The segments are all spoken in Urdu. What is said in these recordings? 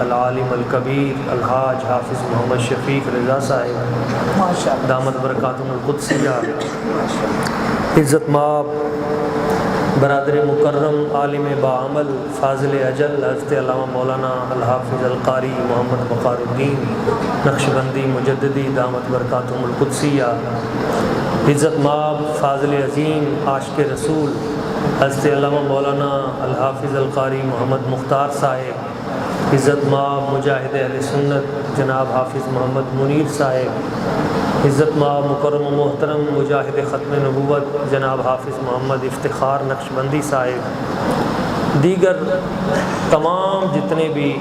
العالم الکبیر الحاج حافظ محمد شفیق رضا صاحب دامت برکاتہم القدسیہ، عزت مآب برادر مکرم عالم باعمل فاضل اجل حضرت علامہ مولانا الحافظ القاری محمد وقار الدین نقشبندی مجددی دامت برکاتہم القدسیہ، عزت مآب فاضل عظیم عاشق رسول حضرت علامہ مولانا الحافظ القاری محمد مختار صاحب، عزت مآب مجاہد اہل سنت جناب حافظ محمد منیر صاحب، عزت مآب مکرم و محترم مجاہد ختم نبوت جناب حافظ محمد افتخار نقشبندی صاحب، دیگر تمام جتنے بھی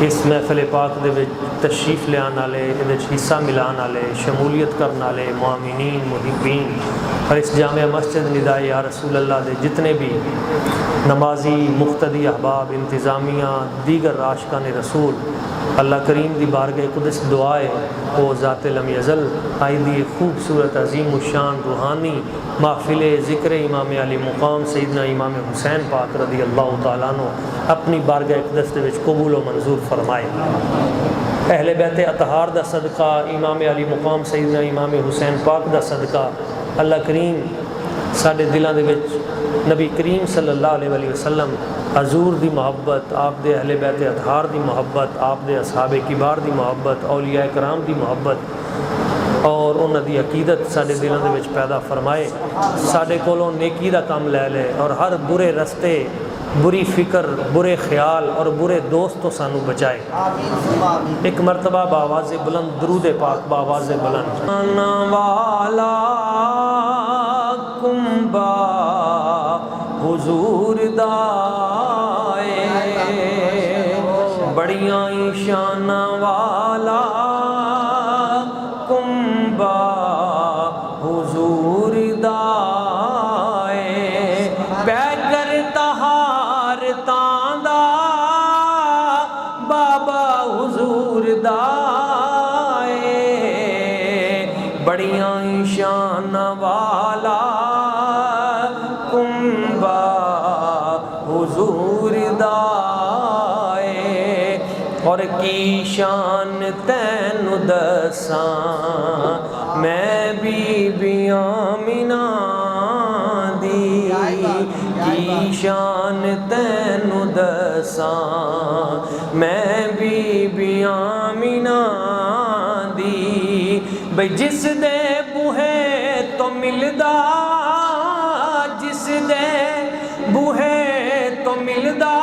اس محفل پاک دے وچ تشریف لے آنے والے، یہ حصہ ملان والے، شمولیت کرنے والے مومنین محبین اور اس جامع مسجد ندائے یا رسول اللہ دے جتنے بھی نمازی مقتدی احباب انتظامیہ دیگر عاشقان رسول، اللہ کریم دی بارگاہ قدس دعائے وہ ذات لم یزل آئی دی خوبصورت عظیم الشان روحانی محفل ذکر امام علی مقام سیدنا امام حسین پاک رضی اللہ تعالیٰ عنہ اپنی بارگاہ قدس دے وچ قبول و منظور فرمائے۔ اہل بیت اطہار دا صدقہ، امام علی مقام سیدنا امام حسین پاک دا صدقہ، اللہ کریم ساڈے دلاں دے وچ نبی کریم صلی اللہ علیہ وسلم حضور دی محبت، آپ دے اہل بیت اطہار دی محبت، آپ دے اصحاب کبار دی محبت، اولیاء کرام دی محبت اور انہاں دی عقیدت ساڈے دلاں دے وچ پیدا فرمائے، ساڈے کولوں نیکی دا کام لے لے اور ہر برے رستے، بری فکر، برے خیال اور برے دوست تو سانو بچائے۔ ایک مرتبہ بآواز بلند درود پاک بآواز بلند والا کمبا حضور دائے بڑیاں شان والا کمبا حضور دائے پیکر تہار تاندہ بابا حضور دائے بڑیاں شان والا کمبا حضور دائے اور کی شان تین دساں میں بی آمنہ دی کی شان تین دساں میں بی آمنہ دی بھئی جس دے بوہے تو ملدا، جس دے بوہے تو ملدا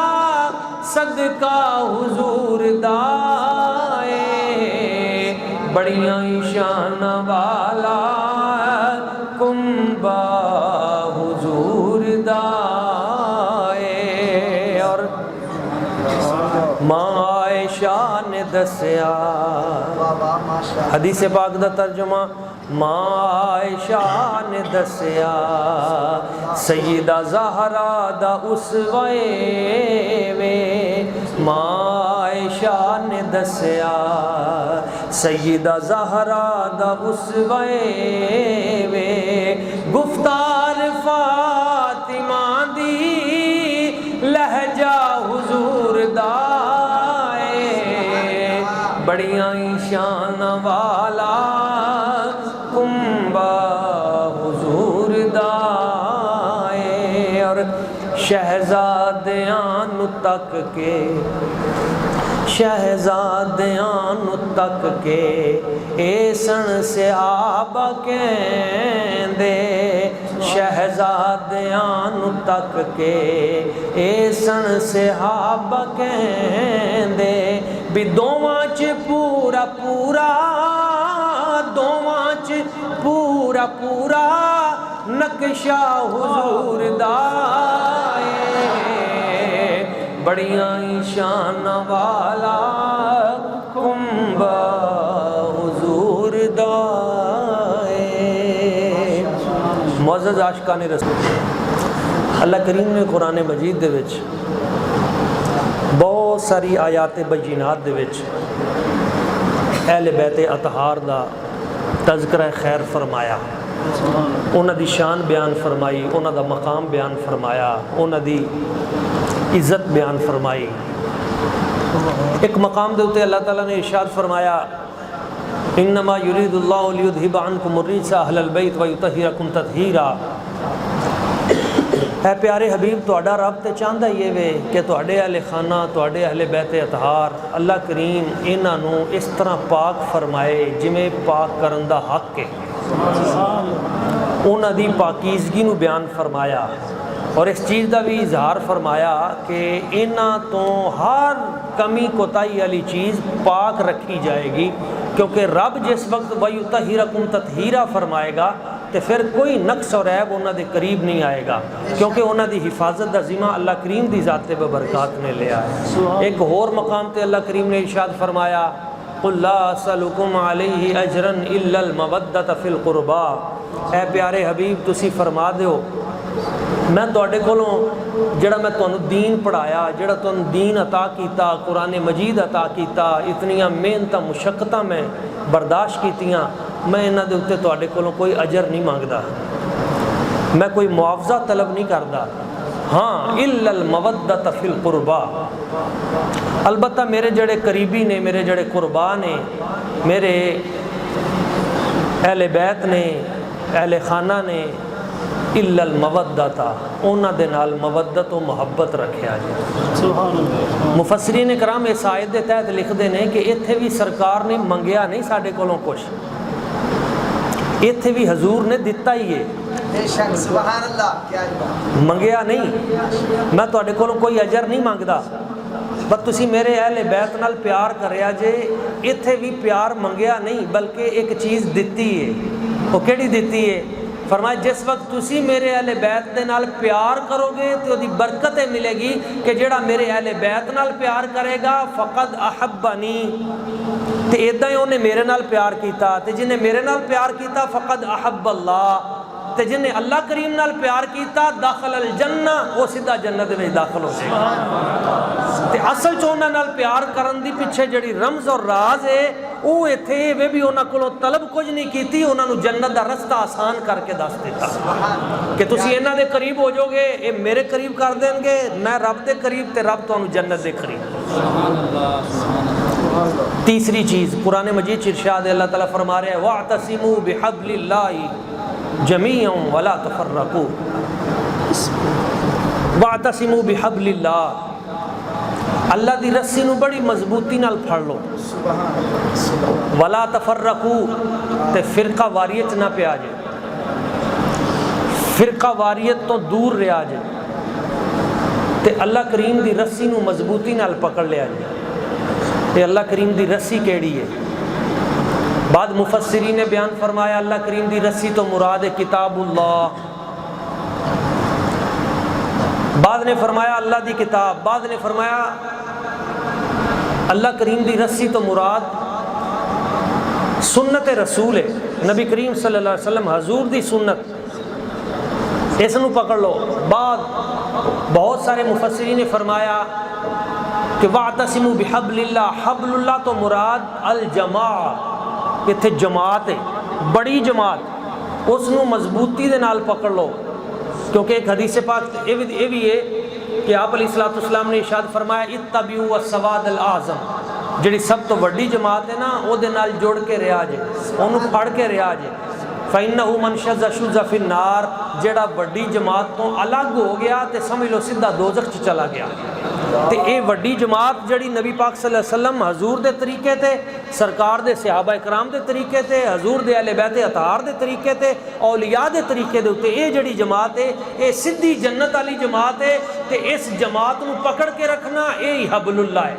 صدقہ حضور دائے بڑیاں شان والا کمبا حضور دائے۔ اور ماں عائشہ نے دسیا، حدیث پاک دا ترجمہ، ماں عائشہ نے دسیا سیدہ زہرا دا اسوے وے، ماں عائشہ نے دسیا سیدہ زہرا دا اسوے وے، گفتار فاطمہ دی لہجہ حضور دائے بڑیاں شان والا کمبا حضور دائے۔ اور شہزادیاں نو تک کے، شہزادیاں نو تک کے اے سن صحابہ کہندے، شہزادیاں نو تک کے اے سن صحابہ کہندے بھی دوواں چ پورا پورا، دوواں چ پورا پورا نقشہ حضور دائے بڑیاں شان والا کمبا حضور دائے۔ معزز عاشقان رسول، اللہ کریم نے قرآن مجید دے وچ بہت ساری آیات بینات دے وچ اہل بیت اطہار دا تذکرہ خیر فرمایا، انہاں دی شان بیان فرمائی، انہاں دا مقام بیان فرمایا، انہاں دی عزت بیان فرمائی۔ ایک مقام دے اوتے اللہ تعالیٰ نے ارشاد فرمایا انما یرید اللہ لیذھب عنکم الرجس اہل البیت ویطہرکم تطہیرا۔ اے پیارے حبیب تہاڈا رب تے چاہندا ہی وے کہ تہاڈے اہل خانہ تہاڈے اہل بیت اطہار اللہ کریم انہاں نوں اس طرح پاک فرمائے جویں پاک کرن دا حق ہے۔ انہاں دی پاکیزگی نو بیان فرمایا اور اس چیز دا بھی اظہار فرمایا کہ انہاں تو ہر کمی کوتاہی والی چیز پاک رکھی جائے گی، کیونکہ رب جس وقت وَيُطَهِّرَكُمْ تَطْهِيرًا فرمائے گا تو پھر کوئی نقص اور عیب انہاں دے قریب نہیں آئے گا، کیونکہ انہاں دی حفاظت دا ذمہ اللہ کریم دی ذات ببرکات نے لیا ہے۔ ایک اور مقام تے اللہ کریم نے ارشاد فرمایا قُلْ لَا أَسْأَلُكُمْ عَلَيْهِ أَجْرًا إِلَّا الْمَوَدَّةَ فِي الْقُرْبَى۔ اے پیارے حبیب تسی فرما دیو میں تواڈے کولوں جڑا میں تانوں دین پڑھایا، جڑا تانوں دین عطا کیتا، قرآن مجید عطا کیتا، اتنیاں محنتاں مشقتاں میں برداشت کیتیاں، میں انہاں دے اوتے تواڈے کولوں کوئی اجر نہیں مانگدا، میں کوئی معاوضہ طلب نہیں کردا، ہاں الا المودۃ فی القربا، البتہ میرے جڑے قریبی نے، میرے جڑے قربا نے، میرے اہل بیت نے، اہل خانہ نے، الا المودۃ انہاں دے نال مودت و محبت رکھیا جائے۔ مفسرین کرام اس آیت دے تحت لکھدے نے کہ ایتھے بھی سرکار نے منگیا نہیں ساڈے کولوں کچھ، ایتھے بھی حضور نے دتا ہی ہے، سبحان اللہ، کیا منگیا نہیں۔ میں تواڈے کولوں کوئی اجر نہیں منگدا، بس تسی میرے اہل بیت نال پیار کریا جے، ایتھے بھی پیار منگیا نہیں بلکہ ایک چیز دتی ہے۔ وہ کیڑی دتی ہے؟ فرمایا جس وقت تسی میرے اہل بیت دے نال پیار کرو گے تو دی برکتیں ملے گی کہ جڑا میرے اہل بیت نال پیار کرے گا فقد احبنی، تے ایداں ہی انہیں میرے نال پیار کیتا، تے جنہیں میرے نال پیار کیتا فقد احب اللہ، تے جنہیں اللہ کریم نال پیار کیتا داخل الجنہ، وہ سیدھا جنت میں داخل ہو جائے گا۔ تے اصل چونہ نال پیار کرن دی پیچھے جڑی رمز اور راز ہے وہ ایتھے وہ بھی انہاں کولوں طلب کچھ نہیں کیتی، انہاں نو جنت دا رستہ آسان کر کے دس دیتا کہ تسی انہاں دے قریب ہو جاؤ گے، اے میرے قریب کر دیں گے، میں رب دے قریب تے رب تانوں جنت دے قریب۔ تیسری چیز قرآن مجید ارشاد ہے، اللہ تعالیٰ فرما رہے ہیں وَاعْتَصِمُوا بِحَبْلِ اللَّهِ جَمِيعًا وَلَا تَفَرَّقُوا۔ وَاعْتَصِمُوا بِحَبْلِ اللَّهِ، اللہ دی رسی نو بڑی مضبوطی نال پھڑ لو، وَلَا تَفَرَّقُوا، تے فرقہ واریت نہ پہ آ جائے، فرقہ واریت تو دور رہا جائے، تے اللہ کریم دی رسی نو مضبوطی نال پکڑ لیا جائے۔ تے اللہ کریم دی رسی کیڑی ہے؟ بعد مفسرین نے بیان فرمایا اللہ کریم دی رسی تو مراد ہے کتاب اللہ، بعد نے فرمایا اللہ دی کتاب، بعد نے فرمایا اللہ کریم دی رسی تو مراد سنت رسول ہے، نبی کریم صلی اللہ علیہ وسلم حضور دی سنت، اس نو پکڑ لو۔ بعد بہت سارے مفسرین نے فرمایا کہ وَاعْتَصِمُوا بِحَبْلِ اللَّهِ، حبل اللہ تو مراد الجماع، اتھے جماعت ہے، بڑی جماعت، اس نو مضبوطی دے نال پکڑ لو، کیونکہ ایک حدیث پاک یہ بھی ہے کہ آپ علیہ الصلوۃ والسلام نے ارشاد فرمایا اتبعوا السواد الاعظم، جڑی سب تو وڈی جماعت ہے نا او دے نال جوڑ کے رہا جے، اونوں پھڑ کے رہا جے، فَإِنَّهُ مَنْ شَذَّ فِي النَّارِ، جڑا وڈی جماعت تو الگ ہو گیا تے سمجھ لو سیدھا دوزخ چ چلا گیا۔ تے اے وڈی جماعت جڑی نبی پاک صلی اللہ علیہ وسلم حضور دے طریقے تے، سرکار دے صحابہ کرام دے طریقے تے، حضور دے اہل بیت اطہار دے طریقے تے، اولیاء دے طریقے دے اوتے اے جڑی جماعت ہے اے سیدھی جنت والی جماعت ہے، تے اس جماعت نو پکڑ کے رکھنا اے ہی حبل اللہ ہے،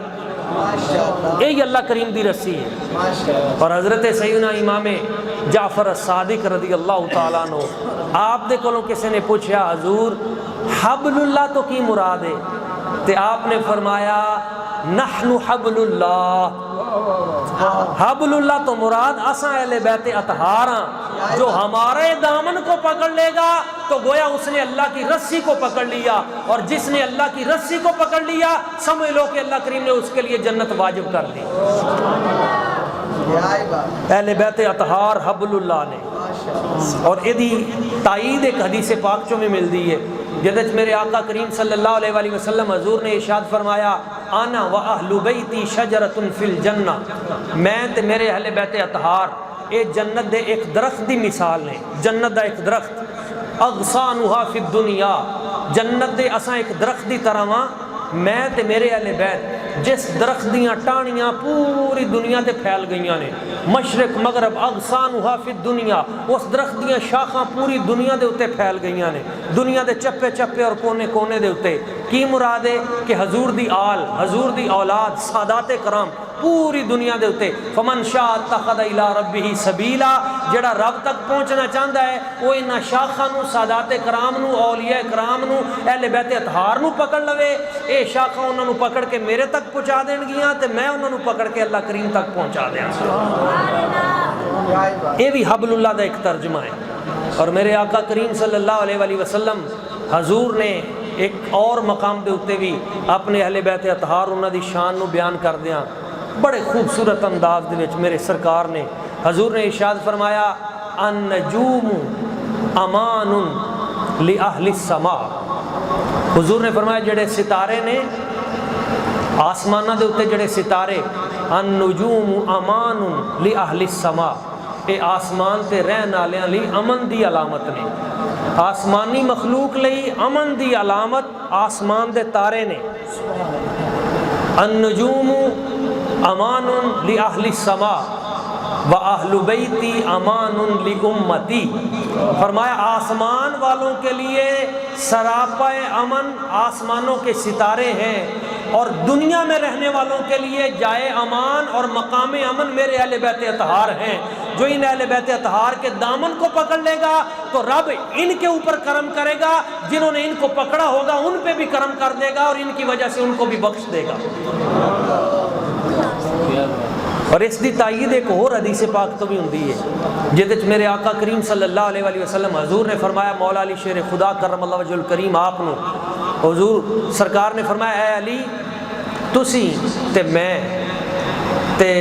یہی اللہ کریم دی رسی ہے۔ اور حضرت سیدنا امام جعفر الصادق رضی اللہ تعالیٰ عنہ آپ دے کولوں کسی نے پوچھا حضور حبل اللہ تو کی مراد ہے؟ تے آپ نے فرمایا نحن حبل اللہ، حبل اللہ تو مراد اساں اہل بیت اطہار ہاں، جو ہمارے دامن کو پکڑ لے گا تو گویا اس نے اللہ کی رسی کو پکڑ لیا، اور جس نے اللہ کی رسی کو پکڑ لیا سمجھ لو کہ اللہ کریم نے اس کے لیے جنت واجب کر دی۔ اہل بیت اطہار حبل اللہ نے، اور ایدی تائید ایک حدیث پاک چوں میں مل دی ہے جدت میرے آقا کریم صلی اللہ علیہ وسلم حضور نے ارشاد فرمایا انا و اہل بیتی شجرۃ فی الجنہ، میں تے میرے اہل بیت اطہار اے جنت دے ایک درخت دی مثال نے، جنت دا ایک درخت، اغصانھا فی الدنیا، جنت دے اساں ایک درخت دی طرح ہاں میں تے میرے اہل بیت، جس درخت دیاں ٹاہنیاں پوری دنیا تے پھیل گئیاں نے، مشرق مغرب، اغصانھا فی الدنیا، اس درخت دیاں شاخاں پوری دنیا دے اتے پھیل گئیاں نے، دنیا دے چپے چپے اور کونے کونے دے اتے۔ کی مراد ہے کہ حضور دی آل، حضور دی اولاد، سادات کرام پوری دنیا دے اتے۔ فمن شاء اتخذ الی ربہ سبیلا، جڑا رب تک پہنچنا چاہتا ہے وہ انہاں شاخاں نو، سادات کرام نو، اولیاء کرام نو، اہل بیت اطہار نو پکڑ لوے، اے شاخاں انہاں نو پکڑ کے میرے تک پہنچا دین گیاں تے میں انہاں نو پکڑ کے اللہ کریم تک پہنچا دیاں۔ یہ بھی حبل اللہ دا ایک ترجمہ ہے۔ اور میرے آقا کریم صلی اللہ علیہ وآلہ وسلم حضور نے ایک اور مقام دے اتے بھی اپنے اہل بیت اطہار انہاں دی شان نو بیان کر دیاں بڑے خوبصورت انداز دے وچ میرے سرکار نے، حضور نے ارشاد فرمایا النجوم امان لأہل السماء، حضور نے فرمایا جڑے ستارے نے آسمانہ دے اتے، جڑے ستارے، النجوم امان لأہل السماء، اے آسمان تے رہن والیاں لئی امن دی علامت نے، آسمانی مخلوق لئی امن دی علامت آسمان دے تارے نے۔ النجوم امان لأہل السماء وَأَهْلُ بَيْتِي أَمَانٌ لِأُمَّتِي، فرمایا آسمان والوں کے لیے سراپا امن آسمانوں کے ستارے ہیں، اور دنیا میں رہنے والوں کے لیے جائے امان اور مقام امن میرے اہل بیت اطہار ہیں۔ جو ان اہل بیت اطہار کے دامن کو پکڑ لے گا تو رب ان کے اوپر کرم کرے گا، جنہوں نے ان کو پکڑا ہوگا ان پہ بھی کرم کر دے گا اور ان کی وجہ سے ان کو بھی بخش دے گا۔ اور اس دی تائید ایک اور حدیث پاک تو بھی ہوندی ہے جہدے وچ میرے آقا کریم صلی اللہ علیہ وآلہ وسلم حضور نے فرمایا، مولا علی شیر خدا کرم اللہ وجہ الکریم آپ نو حضور سرکار نے فرمایا اے علی تسی تے میں تے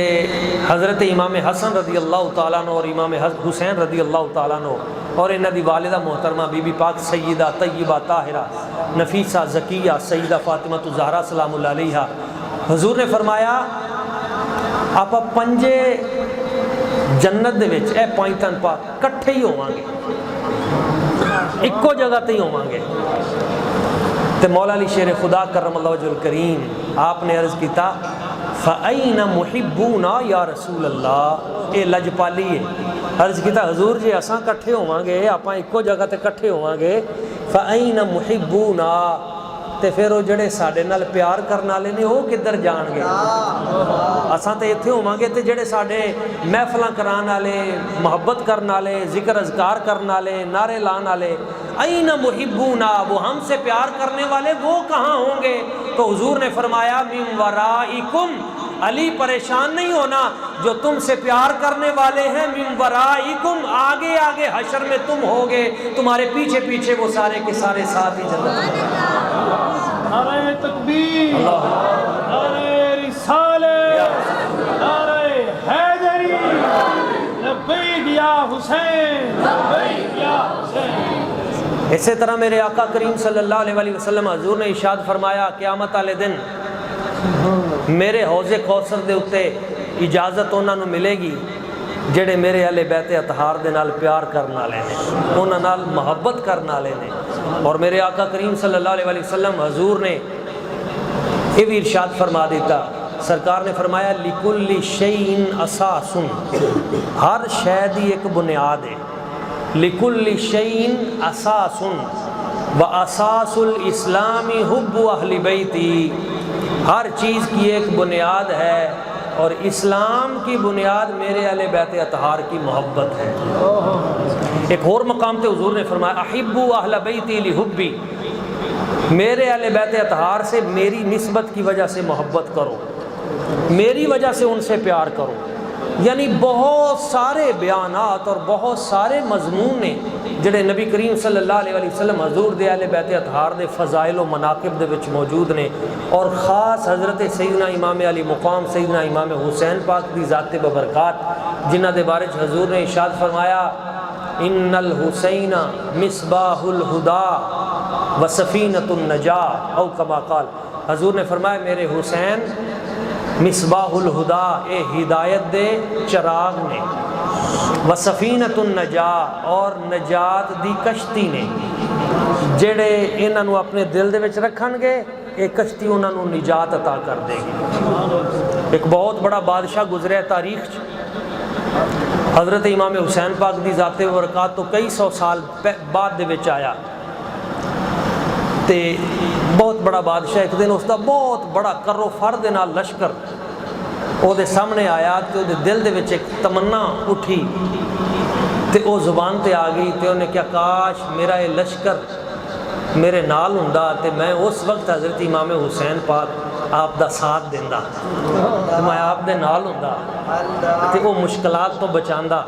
حضرت امام حسن رضی اللہ تعالیٰ عنہ اور امام حسین رضی اللہ تعالیٰ عنہ اور انہاں دی والدہ محترمہ بی بی پاک سیدہ طیبہ طاہرہ نفیسہ زکیہ سیدہ فاطمہ الزہرا سلام اللہ علیہا، حضور نے فرمایا آپ پنجے جنت دے وچ اے پوائنٹن پاک کٹھے ہی ہوواں گے، ایکو جگہ تے ہی ہوواں گے۔ تے مولا علی شیر خدا کرم اللہ وجہ الکریم آپ نے عرض کیتا فَأَيْنَ مُحِبُّونَا یا رسول اللہ، اے لجپالی ہے، عرض کیتا حضور جی اساں کٹھے ہوواں گے، آپاں ایکو جگہ تے کٹھے ہوواں گے، فَأَيْنَ مُحِبُّونَا، تے پھر وہ جڑے ساڈے نال پیار کرن والے نے وہ کدھر جان گے؟ اساں تے ایتھے ہوواں گے تے جڑے ساڈے محفلاں کران والے، محبت کرن والے، ذکر اذکار کرن والے، نعرے لان والے، این محبونا، وہ ہم سے پیار کرنے والے وہ کہاں ہوں گے؟ تو حضور نے فرمایا من ورائکم، علی پریشان نہیں ہونا، جو تم سے پیار کرنے والے ہیں من ورائکم، آگے آگے حشر میں تم ہوگے، تمہارے پیچھے پیچھے وہ سارے کے سارے ساتھ ہی جنت میں۔ نعرہ تکبیر، نعرہ رسالت، نعرہ حیدری، لبیک یا حسین، لبیک یا حسین۔ اسی طرح میرے آقا کریم صلی اللہ علیہ وآلہ وسلم حضور نے ارشاد فرمایا قیامت والے دن میرے حوض کوثر دے اتے اجازت انہاں نو ملے گی جڑے میرے اہل بیت اطہار دے نال پیار کرن والے نے، انہاں نال محبت کرن والے نے۔ اور میرے آقا کریم صلی اللہ علیہ وآلہ وسلم حضور نے یہ بھی ارشاد فرما دیتا، سرکار نے فرمایا لِكُلِّ شَيْءٍ أَسَاسٌ، ہر شے دی ایک بنیاد ہے، لِكُلِّ شَيْءٍ أَسَاسٌ وَأَسَاسُ الْإِسْلَامِ حُبُّ أَهْلِ بَيْتِي، ہر چیز کی ایک بنیاد ہے اور اسلام کی بنیاد میرے اہل بیت اطہار کی محبت ہے۔ ایک اور مقام تے حضور نے فرمایا احبوا اہل بیتی لحبی، میرے اہل بیت اطہار سے میری نسبت کی وجہ سے محبت کرو، میری وجہ سے ان سے پیار کرو۔ یعنی بہت سارے بیانات اور بہت سارے مضمون نے جڑے نبی کریم صلی اللہ علیہ وآلہ وسلم حضور دے اہل بیت اطہار دے فضائل و مناقب دے وچ موجود نے، اور خاص حضرت سیدنا امام علی مقام سیدنا امام حسین پاک دی ذات ببرکات جنہ دے بارے حضور نے ارشاد فرمایا ان الحسین مصباح الہدا وسفینۃ النجاہ، او کما قال، حضور نے فرمایا میرے حسین مصباح الہدا اے ہدایت دے چراغ نے، وسفینۃ النجاہ اور نجات دی کشتی نے، جڑے انہاں نو اپنے دل دے وچ رکھن گے یہ کشتی انہاں نو نجات عطا کر دے گی۔ ایک بہت بڑا بادشاہ گزریا تاریخ چ، حضرت امام حسین پاک دی ذات و برکات تو کئی سو سال بعد دے وچ آیا، تے بہت بڑا بادشاہ ایک دن اس دا بہت بڑا کرو فر دے نال لشکر او دے سامنے آیا تے او دے دل دے وچ ایک تمنا اٹھی تے او زبان تے آ گئی تے انہیں کیا کاش میرا یہ لشکر میرے نال ہوندا تے میں اس وقت حضرت امام حسین پاک آپ دا ساتھ دیندا تے میں آپ دے نال ہوندا تے وہ مشکلات تو بچاندا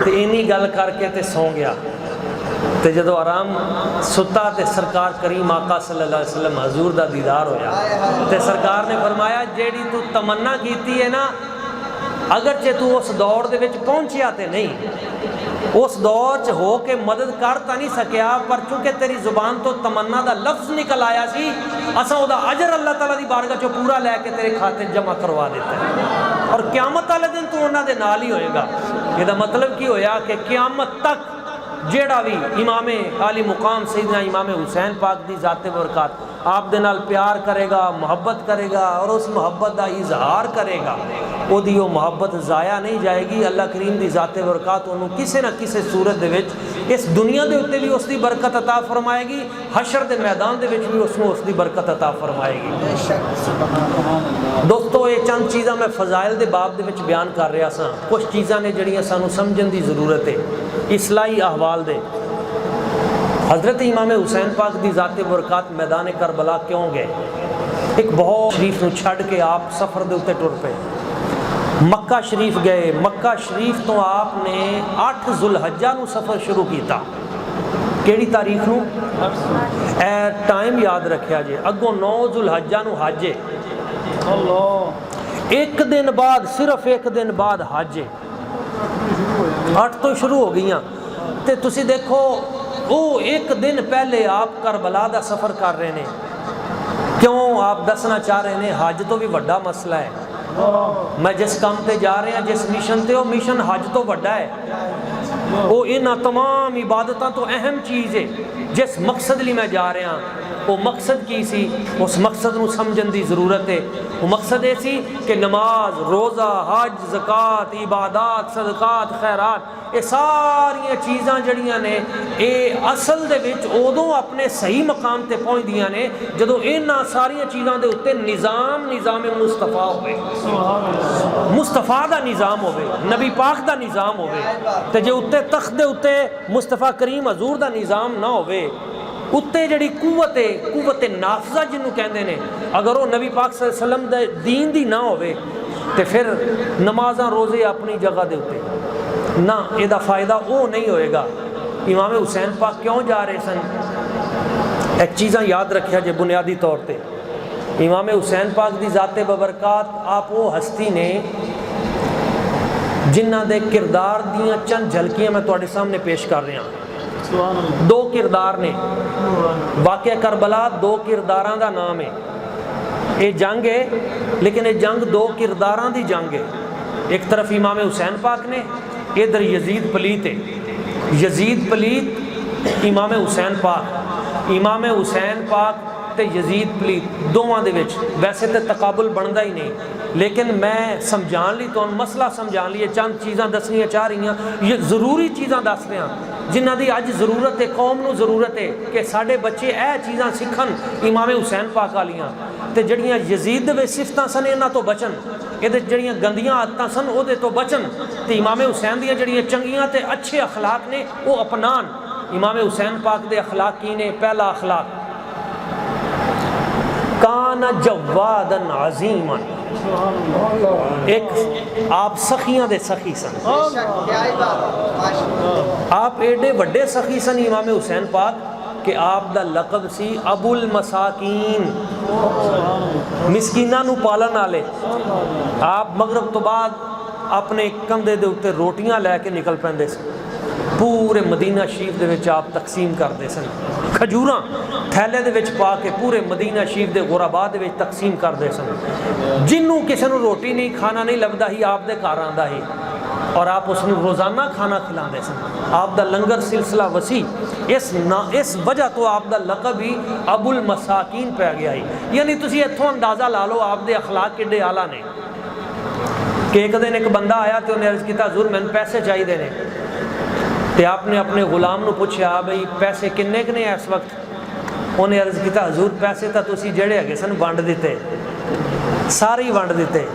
تے اینی گل کر کے تے سو گیا۔ تے جدو آرام ستا تے سرکار کریم آقا صلی اللہ علیہ وسلم حضور دا دیدار ہویا تے سرکار نے فرمایا جیڑی تو تمنا کیتی ہے نا، اگرچہ تو اس دور دے وچ پہنچیا تے نہیں، اس دور چ ہو کے مدد کر تا نہیں سکیا، پر چونکہ تیری زبان تو تمنا دا لفظ نکل آیا سی، اساں او دا اجر اللہ تعالیٰ دی بارگاہ چوں پورا لے کے تیرے کھاتے جمع کروا دیتا ہے، اور قیامت والے دن تو انہاں دے نال ہی ہوئے گا۔ یہ دا مطلب کی ہویا کہ قیامت تک جیڑا بھی امام عالی مقام سیدنا امام حسین پاک دی ذات برکات آپ دے نال پیار کرے گا، محبت کرے گا اور اس محبت دا اظہار کرے گا، وہ دی وہ محبت ضائع نہیں جائے گی۔ اللہ کریم دی ذات برکات انہوں کسے نہ کسے صورت دے وچ اس دنیا دے اتے بھی اس دی برکت عطا فرمائے گی، حشر دے میدان دے وچ بھی اس کو اس دی برکت عطا فرمائے گی۔ دوستو یہ چند چیزاں میں فضائل دے باب دے وچ بیان کر رہا سا، کچھ چیزاں نے جڑیاں سانو سمجھن دی ضرورت ہے اصلاحی احوال دے۔ حضرت امام حسین پاک دی ذات برکات میدان کربلا کیوں گئے؟ ایک بہت شریف نو چھڑ کے آپ سفر دے اتے ٹر پے، مکہ شریف گئے۔ مکہ شریف تو آپ نے 8 ذوالحجہ نو سفر شروع کیتا، کیڑی تاریخ نو؟ اے ٹائم یاد رکھیا جے، اگوں 9 ذوالحجہ نو حج ہے، ایک دن بعد، صرف ایک دن بعد حج ہے، 8 تو شروع ہو گئیاں تے تسی دیکھو وہ ایک دن پہلے آپ کربلا دا سفر کر رہے ہیں۔ کیوں آپ دسنا چاہ رہے ہیں؟ حج تو بھی بڑا مسئلہ ہے، میں جس کام تے جا رہے ہیں، جس مشن تے، وہ مشن حج تو بڑا ہے، وہ انہاں تمام عبادتاں تو اہم چیز ہے۔ جس مقصد لی میں جا رہا ہوں وہ مقصد کی سی، اس مقصد نو سمجھن دی ضرورت ہے۔ وہ مقصد ہے سی کہ نماز، روزہ، حج، زکوٰۃ، عبادات، صدقات، خیرات، یہ ساری چیزاں جڑیاں نے یہ اصل دے وچ ادوں اپنے صحیح مقام تے پہنچ دیاں نے جدوں انہاں ساری چیزاں دے اوتے نظام مصطفیٰ ہوئے، مصطفیٰ دا نظام ہوئے، نبی پاک دا نظام ہوئے، تے جے اوتے تخت دے اوتے مصطفیٰ کریم حضور دا نظام نہ ہوئے، اتے جڑی قوت نافذہ جنوں کہندے نے، اگر وہ نبی پاک صلی اللہ علیہ وسلم دے دین دی نہ ہوئے تے پھر نمازاں روزے اپنی جگہ دے اوتے نہ، یہ دا فائدہ وہ نہیں ہوئے گا۔ امام حسین پاک کیوں جا رہے سن؟ ایک چیزاں یاد رکھیا جے بنیادی طور پہ، امام حسین پاک دی ذات ببرکات آپ وہ ہستی نے جنہ دے کردار دیاں چند جھلکیاں میں تواڈے سامنے پیش کر رہا ہوں۔ 2 کردار نے، واقعہ کربلا 2 کرداراں دا نام ہے، یہ جنگ ہے لیکن یہ جنگ 2 کرداراں دی جنگ ہے۔ ایک طرف امام حسین پاک نے، ادھر یزید پلیت ہے، یزید پلیت امام حسین پاک، امام حسین پاک تے یزید پلیت دونوں دے وچ ویسے تے تقابل بندا ہی نہیں، لیکن میں سمجھان لی تو مسئلہ سمجھان لیے چند چیزاں دسنیاں چاہ رہی ہیں، یہ ضروری چیزاں دس رہے ہیں جنہ دی اج ضرورت ہے، قوم نو ضرورت ہے کہ ساڈے بچے اے چیزاں سکھن امام حسین پاک والیاں، تے جڑیاں یزید دے صفتاں سن انہاں تو بچن، یہ جڑیاں گندیاں عادتاں سن او دے تو بچن، تے امام حسین دیاں جڑیاں چنگیاں تے اچھے اخلاق نے وہ اپنان۔ امام حسین پاک دے اخلاق کی نے؟ پہلا اخلاق کان جوادا عظیما، ایک آپ سخیاں دے سخی سن، آپ ایڈے بڑے سخی سن امام حسین پاک کہ آپ دا لقب سی ابو المساکین، مسکیناں نو پالن والے۔ آپ مغرب تو بعد اپنے کندھے دے اوتے روٹیاں لے کے نکل پیندے سن، پورے مدینہ شریف دے وچ آپ تقسیم کرتے سن، کھجوراں تھیلے دے وچ پا کے پورے مدینہ شریف دے غرباء دے وچ تقسیم کردے سن. جنوں کسے نوں روٹی نہیں کھانا نہیں لبدا ہی آپ دے گھر آندا ہی اور آپ اس نوں روزانہ کھانا کھلاندے سن. آپ دا لنگر سلسلہ وسیع. اس وجہ تو آپ دا لقب ہی ابو المساکین پہ گیا ہی. یعنی تسی اتھوں اندازہ لا لو آپ دے اخلاق کڈے اعلیٰ نے کہ ایک دن ایک بندہ آیا تو انہیں عرض کیتا حضور میں پیسے چاہیے نے. تے آپ نے اپنے غلام نو پوچھا بھئی پیسے کنے کنے ہیں اس وقت؟ انہیں عرض کیتا حضور پیسے تا تسی جڑے ہگے سن ونڈ دیتے, سارے ہی ونڈ دیتے.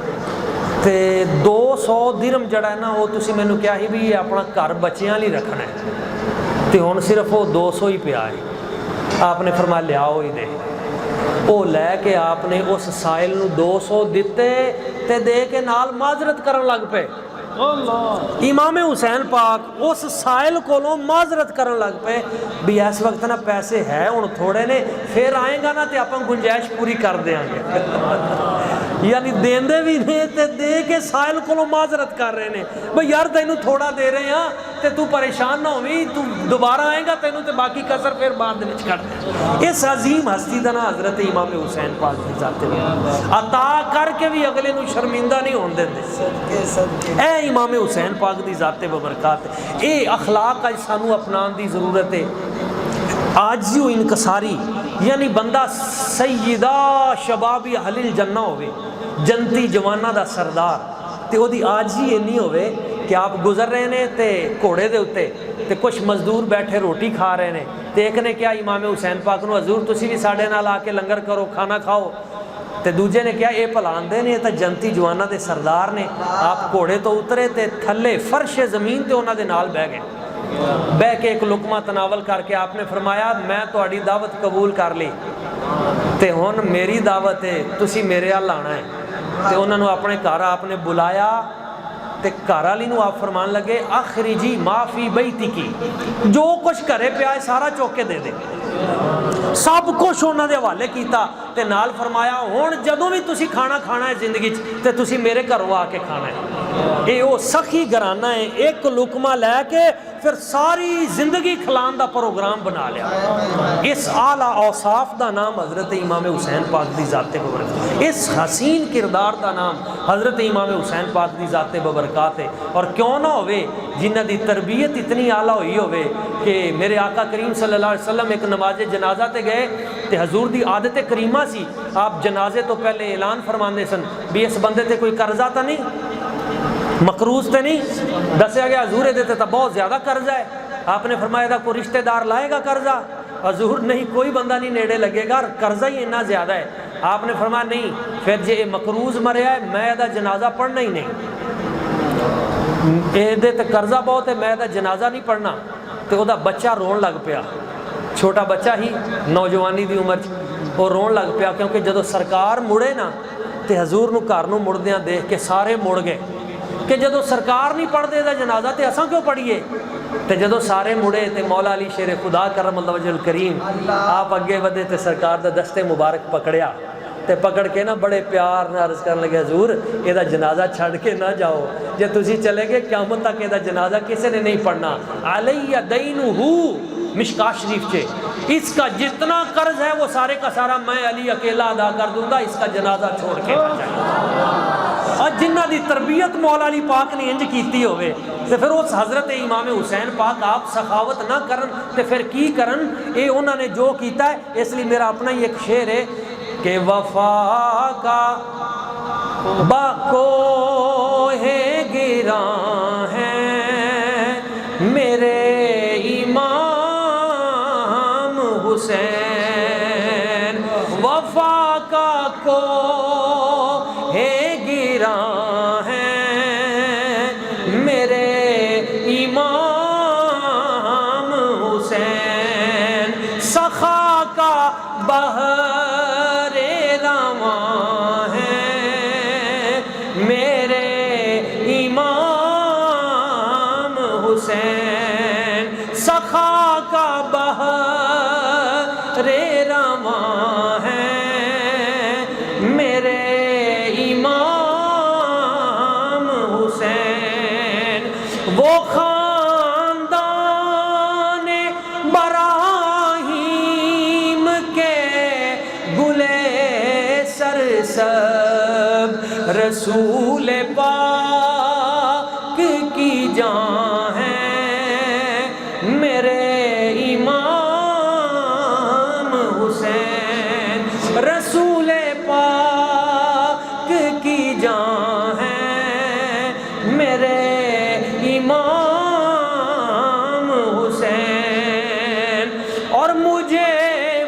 تے 200 درہم جڑا ہے نا وہ تسی میں نے کیا ہی بھی یہ اپنا گھر بچیاں لی رکھنا ہے تے ہن صرف وہ 200 ہی پیا ہے. آپ نے فرمایا لے آؤ ہی دے. وہ لے کے آپ نے اس سائل نو 200 دیتے تے دے کے نال معذرت کرن لگ پے. امام حسین پاک اس سائل کولوں معذرت کرن لگ پے بھی اس وقت نا پیسے ہے ہن تھوڑے نے, پھر آئیں گا نا تے اپن گنجائش پوری کر دیاں گے. یعنی دیندے بھی نے تے دے کے سائل کولوں معذرت کر رہے نے بھئی یار تینوں تھوڑا دے رہے ہیں تے تو پریشان نہ ہوویں, تو دوبارہ آئیں گا تینوں تے باقی کسر پھر بعد وچ کر دے. اس عظیم ہستی دا نا حضرت امام حسین پاک دی ذات عطا کر کے بھی اگلے نو شرمندہ نہیں ہون دیندے. اے امام حسین پاک دی ذات ببرکات اے اخلاق اج سانو اپنان دی ضرورت ہے. عاجزی و انکساری, یعنی بندہ سیدہ شبابی اہل الجنہ ہوئے, جنتی جوانہ دا سردار, تے او دی عاجزی اینی ہوئے کہ آپ گزر رہے نے تے گھوڑے دے اتے تے کچھ مزدور بیٹھے روٹی کھا رہے نے. تے ایک نے کیا امام حسین پاک نو حضور تسی بھی ساڈے نال آ کے لنگر کرو کھانا کھاؤ. تے دوجے نے کیا اے پلاندے نے تے جنتی جوانہ دے سردار نے. آپ گھوڑے تو اترے تے تھلے فرش زمین تے انہاں دے نال بہ گئے. بہ کے ایک لقمہ تناول کر کے آپ نے فرمایا میں تہاڈی دعوت قبول کر لی تے ہن میری دعوت ہے تسی میرے ہل آنا ہے. تے انہاں نو اپنے گھر آپ نے بلایا تے گھر والی نو آپ فرمان لگے اخرجی ما فی بیتی کی, جو کچھ کرے پیا ہے سارا چوک کے دے دے. سب کچھ انہاں دے حوالے کیتا تے نال فرمایا ہن جدوں بھی تسی کھانا کھانا ہے زندگی چ تے تسی میرے گھروں آ کے کھانا ہے. اے او سخی گھرانہ ہے, ایک لقمہ لے کے پھر ساری زندگی کھلان دا پروگرام بنا لیا. اس اعلیٰ اوصاف دا نام حضرت امام حسین پاک دی ذات ببرکات, اس حسین کردار دا نام حضرت امام حسین پاک دی ذات ببرکات ہے. اور کیوں نہ ہوئے جنہ دی تربیت اتنی اعلیٰ ہوئی ہوئے کہ میرے آقا کریم صلی اللہ علیہ وسلم ایک نماز جنازہ تے گئے تے حضور دی عادت کریمہ سی, آپ جنازے تو پہلے اعلان فرماندے سن بھی اس بندے تے کوئی قرضہ تا نہیں, مقروض تے نہیں. دسیا گیا حضور دیتے تا بہت زیادہ قرضہ ہے. آپ نے فرمایا دا کوئی رشتہ دار لائے گا قرضہ؟ حضور نہیں, کوئی بندہ نہیں نیڑے لگے گا, قرضہ ہی اتنا زیادہ ہے. آپ نے فرمایا نہیں پھر جے مقروض مریا ہے میں دا جنازہ پڑھنا ہی نہیں, اے دے تے قرضہ بہت ہے میں دا جنازہ نہیں پڑھنا. تے او دا بچہ رون لگ پیا, چھوٹا بچہ ہی نوجوانی دی عمر وہ رون لگ پیا کیونکہ جدو سرکار مڑے نا تے حضور نو گھر نو مڑدیاں دیکھ کے سارے مڑ گئے کہ جدو سرکار نہیں پڑھ دے دا جنازہ تے اساں کیوں پڑھیے. تے جدو سارے مڑے تے مولا علی شیر خدا کرم اللہ وجہ الکریم آپ اگے ودے تے سرکار دا دستے مبارک پکڑیا تے پکڑ کے نا بڑے پیار نہ عرض کرنے لگے حضور اے دا جنازہ چھڑ کے نہ جاؤ, جے تسی چلے گے قیامت تک اے دا جنازہ کسی نے نہیں پڑھنا. علیہ دینہ مشکات شریف چھے, اس کا جتنا قرض ہے وہ سارے کا سارا میں علی اکیلا ادا کر دوں گا, اس کا جنازہ چھوڑ کے نہ جائے. اور جنہ دی تربیت مولا علی پاک نے انج کیتی ہوئے تے پھر اس حضرت امام حسین پاک آپ سخاوت نہ کرن تے پھر کی کرن. اے انہوں نے جو کیتا ہے, اس لیے میرا اپنا ہی ایک شعر ہے کہ وفا کا باکوہ گراں ہے میرے امام حسین, وفا کا کوہ گراں ہے میرے امام حسین, سخا کا بحر رواں ہے میرے امام حسین, سخا کا بحر رواں ہے میرے امام حسین. وہ خاندان براہیم رسول پاک کی جان ہے میرے امام حسین، رسول پاک کی جان ہے میرے امام حسین، اور مجھے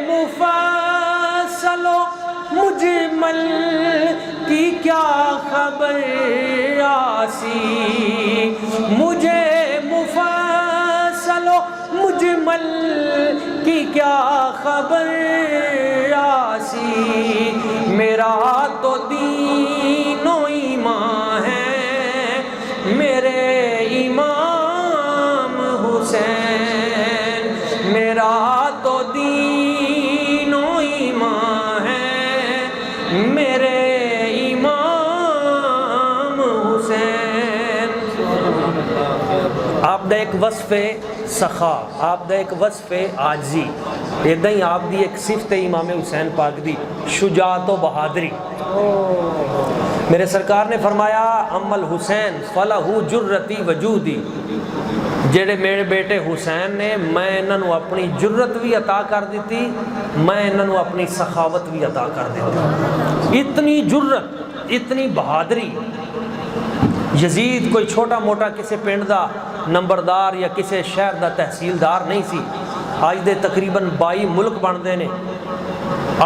مفصل و مجمل کی کیا خبر آسی، مجھے مفصل و مجمل کی کیا خبر آسی، میرا تو دین و ایمان ہے میرے امام حسین، میرا تو دین و ایمان ہے میرے امام حسین۔ آپ دا ایک وصف سخا، آپ دا ایک وصف عاجزی، ایدہ ہی آپ دی ایک صفت امام حسین پاک دی شجاعت و بہادری۔ میرے سرکار نے فرمایا امل حسین فلہ جرتی وجودی، جڑے میرے بیٹے حسین نے میں انہوں نے اپنی جرت بھی عطا کر دیتی، میں انہوں نے اپنی سخاوت بھی عطا کر دیتی۔ اتنی جرت، اتنی بہادری۔ یزید کوئی چھوٹا موٹا کسی پنڈ دا نمبردار یا کسی شہر دا تحصیلدار نہیں سی، آج دے تقریباً 22 ملک بندے نے،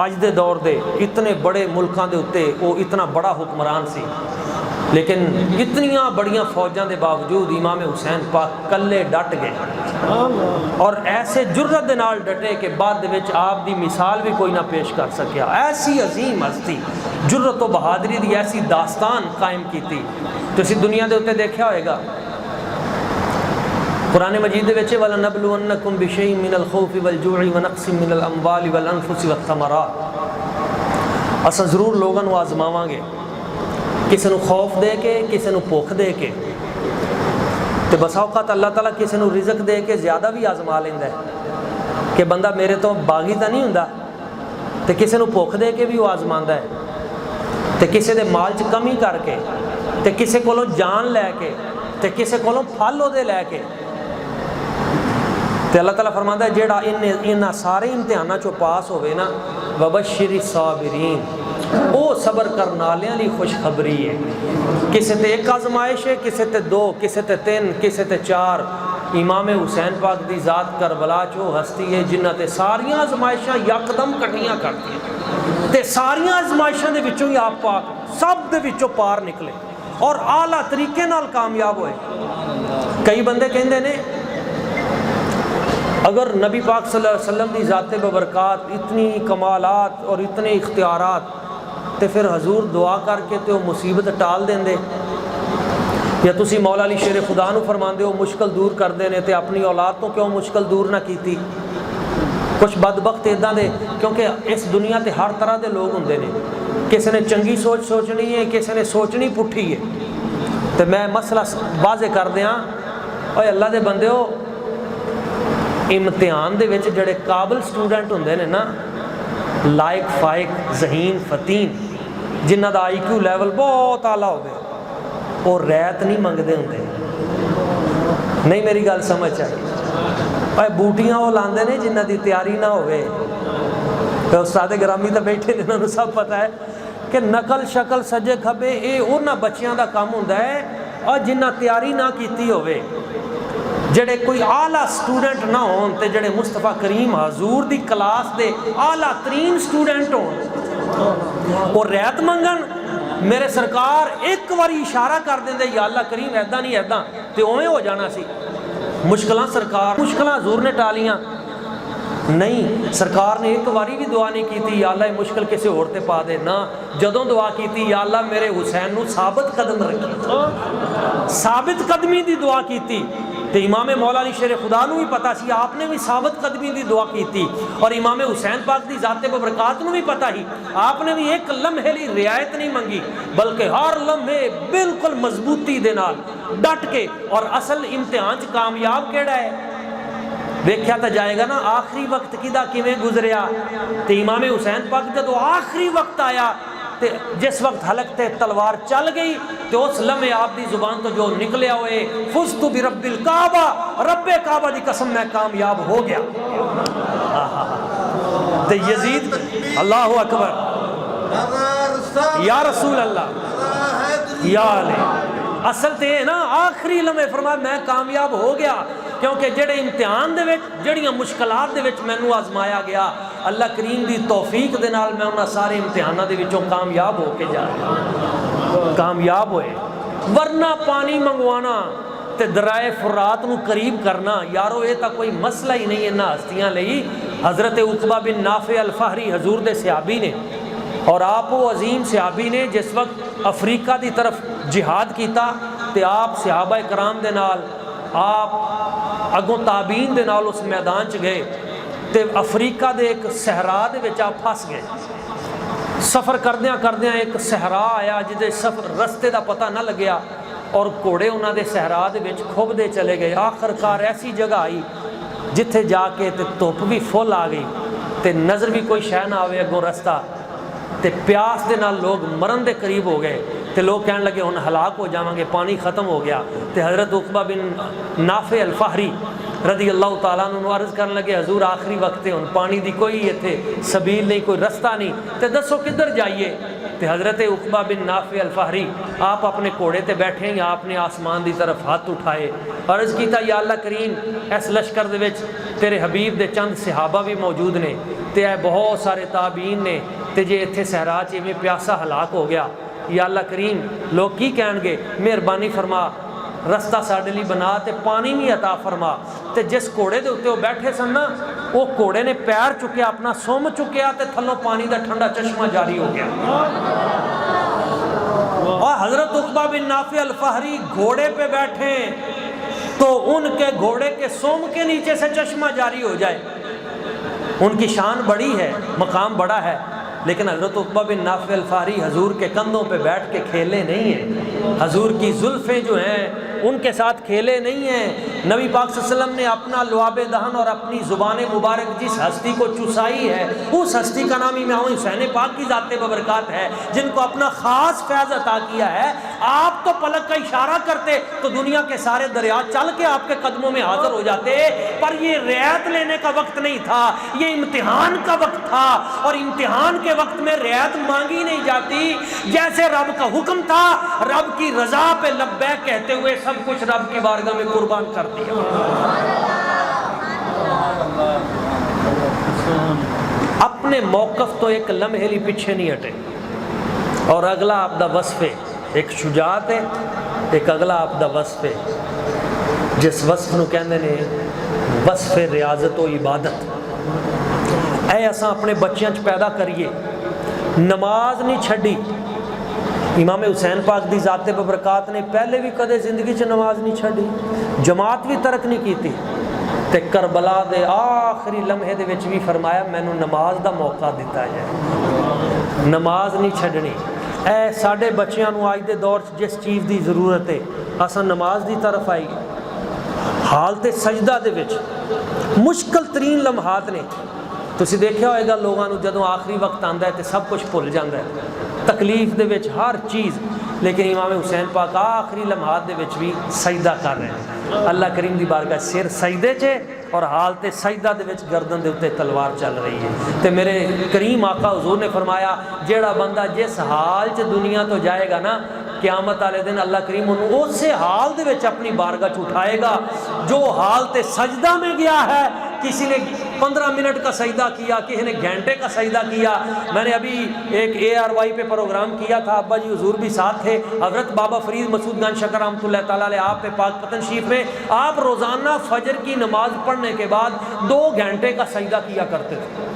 آج دے دور دے اتنے بڑے ملکاں دے اتے وہ اتنا بڑا حکمران سی، لیکن اتنیاں بڑیاں فوجاں دے باوجود امام حسین پاک کلے ڈٹ گئے، اور ایسے جرت دے نال ڈٹے کہ بعد دے وچ آپ دی مثال بھی کوئی نہ پیش کر سکیا۔ ایسی عظیم ہستی، جرت و بہادری دی ایسی داستان قائم کیتی تو اسی دنیا دے اتے دیکھا ہوئے گا۔ قرآن مجید دے وچ وَلَنَبْلُوَنَّكُمْ بِشَيْءٍ مِّنَ الْخَوْفِ وَالْجُوعِ وَنَقْصٍ مِّنَ الْأَمْوَالِ وَالْأَنفُسِ وَالثَّمَرَاتِ، اساں ضرور لوگاں نو آزماواں گے، کسی نو خوف دے کے، کسی نو بھوک دے کے، تے بسا اوقات اللہ تعالیٰ کسی نو رزق دے کے زیادہ بھی آزما لیندا ہے کہ بندہ میرے تو باغی تا نہیں ہوندا، تے کسی نو بھوک دے کے بھی وہ آزماندا ہے، تے کسی دے مال چ کمی کر کے، تے کسی کولوں جان لے کے، تے کسی کولوں پھل دے لے کے، تے اللہ تعالیٰ فرماندا ہے جیڑا انہاں سارے امتحاناں چوں پاس ہوئے نا وَبَشِّرِ الصَّابِرِينَ، او صبر کرنے والیاں لی خوشخبری ہے۔ کسی تے ایک آزمائش ہے، کسی تے 2، کسی تے 3، کسی تے 4۔ امام حسین پاک دی ذات کربلا چو ہستی ہے جنہ تے ساریاں آزمائشاں یکدم کٹیاں کرتی ہیں، تے ساریاں آزمائشاں دے وچوں ہی آپ پاک سب دے وچوں پار نکلے اور اعلیٰ طریقے نال کامیاب ہوئے۔ کئی بندے کہندے نے اگر نبی پاک صلی اللہ علیہ وسلم دی ذات ببرکات اتنی کمالات اور اتنے اختیارات تے پھر حضور دعا کر کے تے وہ مصیبت ٹال دیں دے، یا تسی مولا علی شیر خدا نو فرمان دے وہ مشکل دور کر دے نے تے اپنی اولاد تو کیوں مشکل دور نہ کیتی۔ کچھ بدبخت ادھاں دے، کیونکہ اس دنیا تے ہر طرح دے لوگ ہوندے نے، کسی نے چنگی سوچ سوچنی ہے، کسی نے سوچنی پٹھی ہے۔ تے میں مسئلہ واضح کر دیاں، اوے اللہ دے بندے ہو، امتحان دے وچ جڑے قابل سٹوڈنٹ ہوندے نے نا، لائق فائق ذہین فتین، جنہ دا IQ لیول بہت اعلیٰ ہوگئے، وہ ریت نہیں منگدے ہوندے۔ نہیں میری گل سمجھ آئی؟ اوے بوٹیاں وہ لاندے نے جنہ دی تیاری نہ ہوئے۔ استاد گرامی تو بیٹھے جنہوں نے سب پتہ ہے کہ نقل شکل سجے کھبے اے انہاں بچیاں دا کام ہوندا ہے، اور جنہ تیاری نہ کیتی ہوئے، جڑے کوئی اعلیٰ سٹوڈنٹ نہ ہون تے جڑے مصطفیٰ کریم حضور دی کلاس دے اعلیٰ ترین سٹوڈنٹ ہون، اور ریت منگن، میرے سرکار ایک واری اشارہ کر دیں دے یا اللہ کریم ایدہ نہیں ایدہ تے اویں ہو جانا سی۔ مشکلہ سرکار، مشکلہ حضور نے ٹالیاں نہیں، سرکار نے ایک واری بھی دعا نہیں کی تھی یا اللہ مشکل کسی اور تے پا دے، نہ جدوں دعا کی تھی یا اللہ میرے حسین نو ثابت قدم رکھی، ثابت قدمی دی دعا کی تھی۔ تو امام مولا علی شیر خدا نو بھی پتا سی، آپ نے بھی ثابت قدمی دی دعا کی تھی، اور امام حسین پاک دی ذات ببرکات نو بھی پتا ہی، آپ نے بھی ایک لمحے لی رعایت نہیں منگی، بلکہ ہر لمحے بالکل مضبوطی دے نال ڈٹ کے، اور اصل امتحان چ کامیاب کیڑا ہے دیکھیا تا جائے گا نا، آخری وقت کدا کیویں گزریا۔ تے امام حسین پاک جدو آخری وقت آیا تے جس وقت حلق تے تلوار چل گئی تو اس لمحے آپ دی زبان تو جو نکلیا ہوئے فزت برب الکعبہ، رب کعبہ دی قسم میں کامیاب ہو گیا۔ تے یزید اللہ اکبر، یا رسول اللہ، یا علی، اصل تے نا آخری لمحے فرمایا میں کامیاب ہو گیا، کیونکہ جڑے امتحان دے وچ جڑیاں مشکلات دے وچ مینوں آزمایا گیا، اللہ کریم دی توفیق دے نال میں انہاں سارے امتحاناں دے وچوں کامیاب ہو کے جا رہا، کامیاب ہوئے۔ ورنہ پانی منگوانا تے درائے فرات نو قریب کرنا یارو یہ تا کوئی مسئلہ ہی نہیں انہاں ہستیاں لئی۔ حضرت عقبہ بن نافع الفہری حضور دے صحابی نے، اور آپ وہ عظیم صحابی نے جس وقت افریقہ دی طرف جہاد کیتا تے آپ صحابہ کرام دے نال آپ اگوں تابعین دے نال اس میدان چ گئے تے افریقہ دے ایک صحرا دے وچ آپ پھس گئے۔ سفر کردیاں کردیاں ایک صحرا آیا جدے سفر رستے دا پتہ نہ لگیا اور گھوڑے انہاں دے صحرا دے وچ کھوبدے چلے گئے۔ آخر کار ایسی جگہ آئی جتھے جا کے تے دھوپ بھی فل آ گئی تے نظر بھی کوئی شے نہ آوے اگوں رستہ، تے پیاس دے نال لوگ مرن دے قریب ہو گئے تے لوگ کہنے لگے ہن ہلاک ہو جاواں گے، پانی ختم ہو گیا۔ تے حضرت عقبہ بن نافع الفہری رضی اللہ تعالیٰ عنہ عرض کرنے لگے حضور آخری وقت ہے، ہن پانی دی کوئی ایتھے سبیل نہیں، کوئی رستہ نہیں، تے دسو کدھر جائیے؟ تے حضرت عقبہ بن نافع الفہری آپ اپنے گھوڑے تے بیٹھے ہیں، آپ نے آسمان دی طرف ہاتھ اٹھائے، عرض کیتا یا اللہ کریم اس لشکر دے وچ تیرے حبیب دے چند صحابہ بھی موجود نے تے اے بہت سارے تابعین نے، تے جے اتھے صحرا چ میں پیاسا ہلاک ہو گیا، یا اللہ کریم لوگ کی کہن گے؟ مہربانی فرما رستہ ساڈے لی بنا تے پانی بھی عطا فرما۔ تے جس گھوڑے دے اوتے وہ بیٹھے سن نا، وہ گھوڑے نے پیر چکیا، اپنا سم چکیا تے تھلوں پانی دا ٹھنڈا چشمہ جاری ہو گیا۔ اور حضرت عقبہ بن نافع الفہری گھوڑے پہ بیٹھے تو ان کے گھوڑے کے سوم کے نیچے سے چشمہ جاری ہو جائے، ان کی شان بڑی ہے، مقام بڑا ہے، لیکن حضرت عقبہ بن نافع الفہری حضور کے کندھوں پہ بیٹھ کے کھیلے نہیں ہیں، حضور کی زلفیں جو ہیں ان کے ساتھ کھیلے نہیں ہیں۔ نبی پاک صلی اللہ علیہ وسلم نے اپنا لعاب دہن اور اپنی زبان مبارک جس ہستی کو چسائی ہے، اس ہستی کا نام امام حسین پاک کی ذات ببرکات ہے، جن کو اپنا خاص فیض عطا کیا ہے۔ آپ تو پلک کا اشارہ کرتے تو دنیا کے سارے دریا چل کے آپ کے قدموں میں حاضر ہو جاتے، پر یہ رعایت لینے کا وقت نہیں تھا، یہ امتحان کا وقت تھا، اور امتحان کے وقت میں رعایت مانگی نہیں جاتی۔ جیسے رب کا حکم تھا، رب کی رضا پہ لبیک کہتے ہوئے سب کچھ رب کی بارگاہ میں قربان کر دیا۔ اپنے موقف تو ایک لمحے لی پیچھے نہیں ہٹے، اور اگلا آپ دا وصف ہے، ایک شجاعت ہے، ایک اگلا آپ دا وصف ہے، جس وصف نو کہندے نے وصف ریاضت و عبادت۔ اے اساں اپنے بچیاں چ پیدا کریے، نماز نہیں چھڈی۔ امام حسین پاک دی ذات ببرکات نے پہلے بھی کدے زندگی چ نماز نہیں چھڈی، جماعت بھی ترک نہیں کیتی، تے کربلا دے آخری لمحے دے وچ بھی فرمایا مینوں نماز دا موقع دیتا جائے، نماز نہیں چھڈنی۔ اے ساڈے بچیاں نو اج دے دور جس چیز دی ضرورت ہے، اساں نماز دی طرف آئی۔ حالت سجدہ دے وچ مشکل ترین لمحات نے، تسی دیکھیا ہوئے گا لوگاں نو جدوں آخری وقت آندا ہے تے سب کچھ بھول جاندا ہے، تکلیف دے وچ ہر چیز، لیکن امام حسین پاک آخری لمحات دے وچ بھی سجدہ کر رہے ہیں۔ اللہ کریم دی بارگاہ سر سجدے چے، اور حالت سجدہ دے وچ گردن دے اوتے تلوار چل رہی ہے۔ تے میرے کریم آقا حضور نے فرمایا جیڑا بندہ جس حال چ دنیا تو جائے گا نا، قیامت والے دن اللہ کریم انہوں اسی حال دے وچ اپنی بارگاہ چ اٹھائے گا جو حالت سجدہ میں گیا ہے۔ کسی نے 15 منٹ کا سجدہ کیا، کسی نے گھنٹے کا سجدہ کیا۔ میں نے ابھی ایک ARY پہ پروگرام کیا تھا، ابا جی حضور بھی ساتھ تھے، حضرت بابا فرید مسعود گنج شکر رحمۃ اللہ تعالیٰ علیہ، آپ پہ پاک پتن شریف میں آپ روزانہ فجر کی نماز پڑھنے کے بعد 2 گھنٹے کا سجدہ کیا کرتے تھے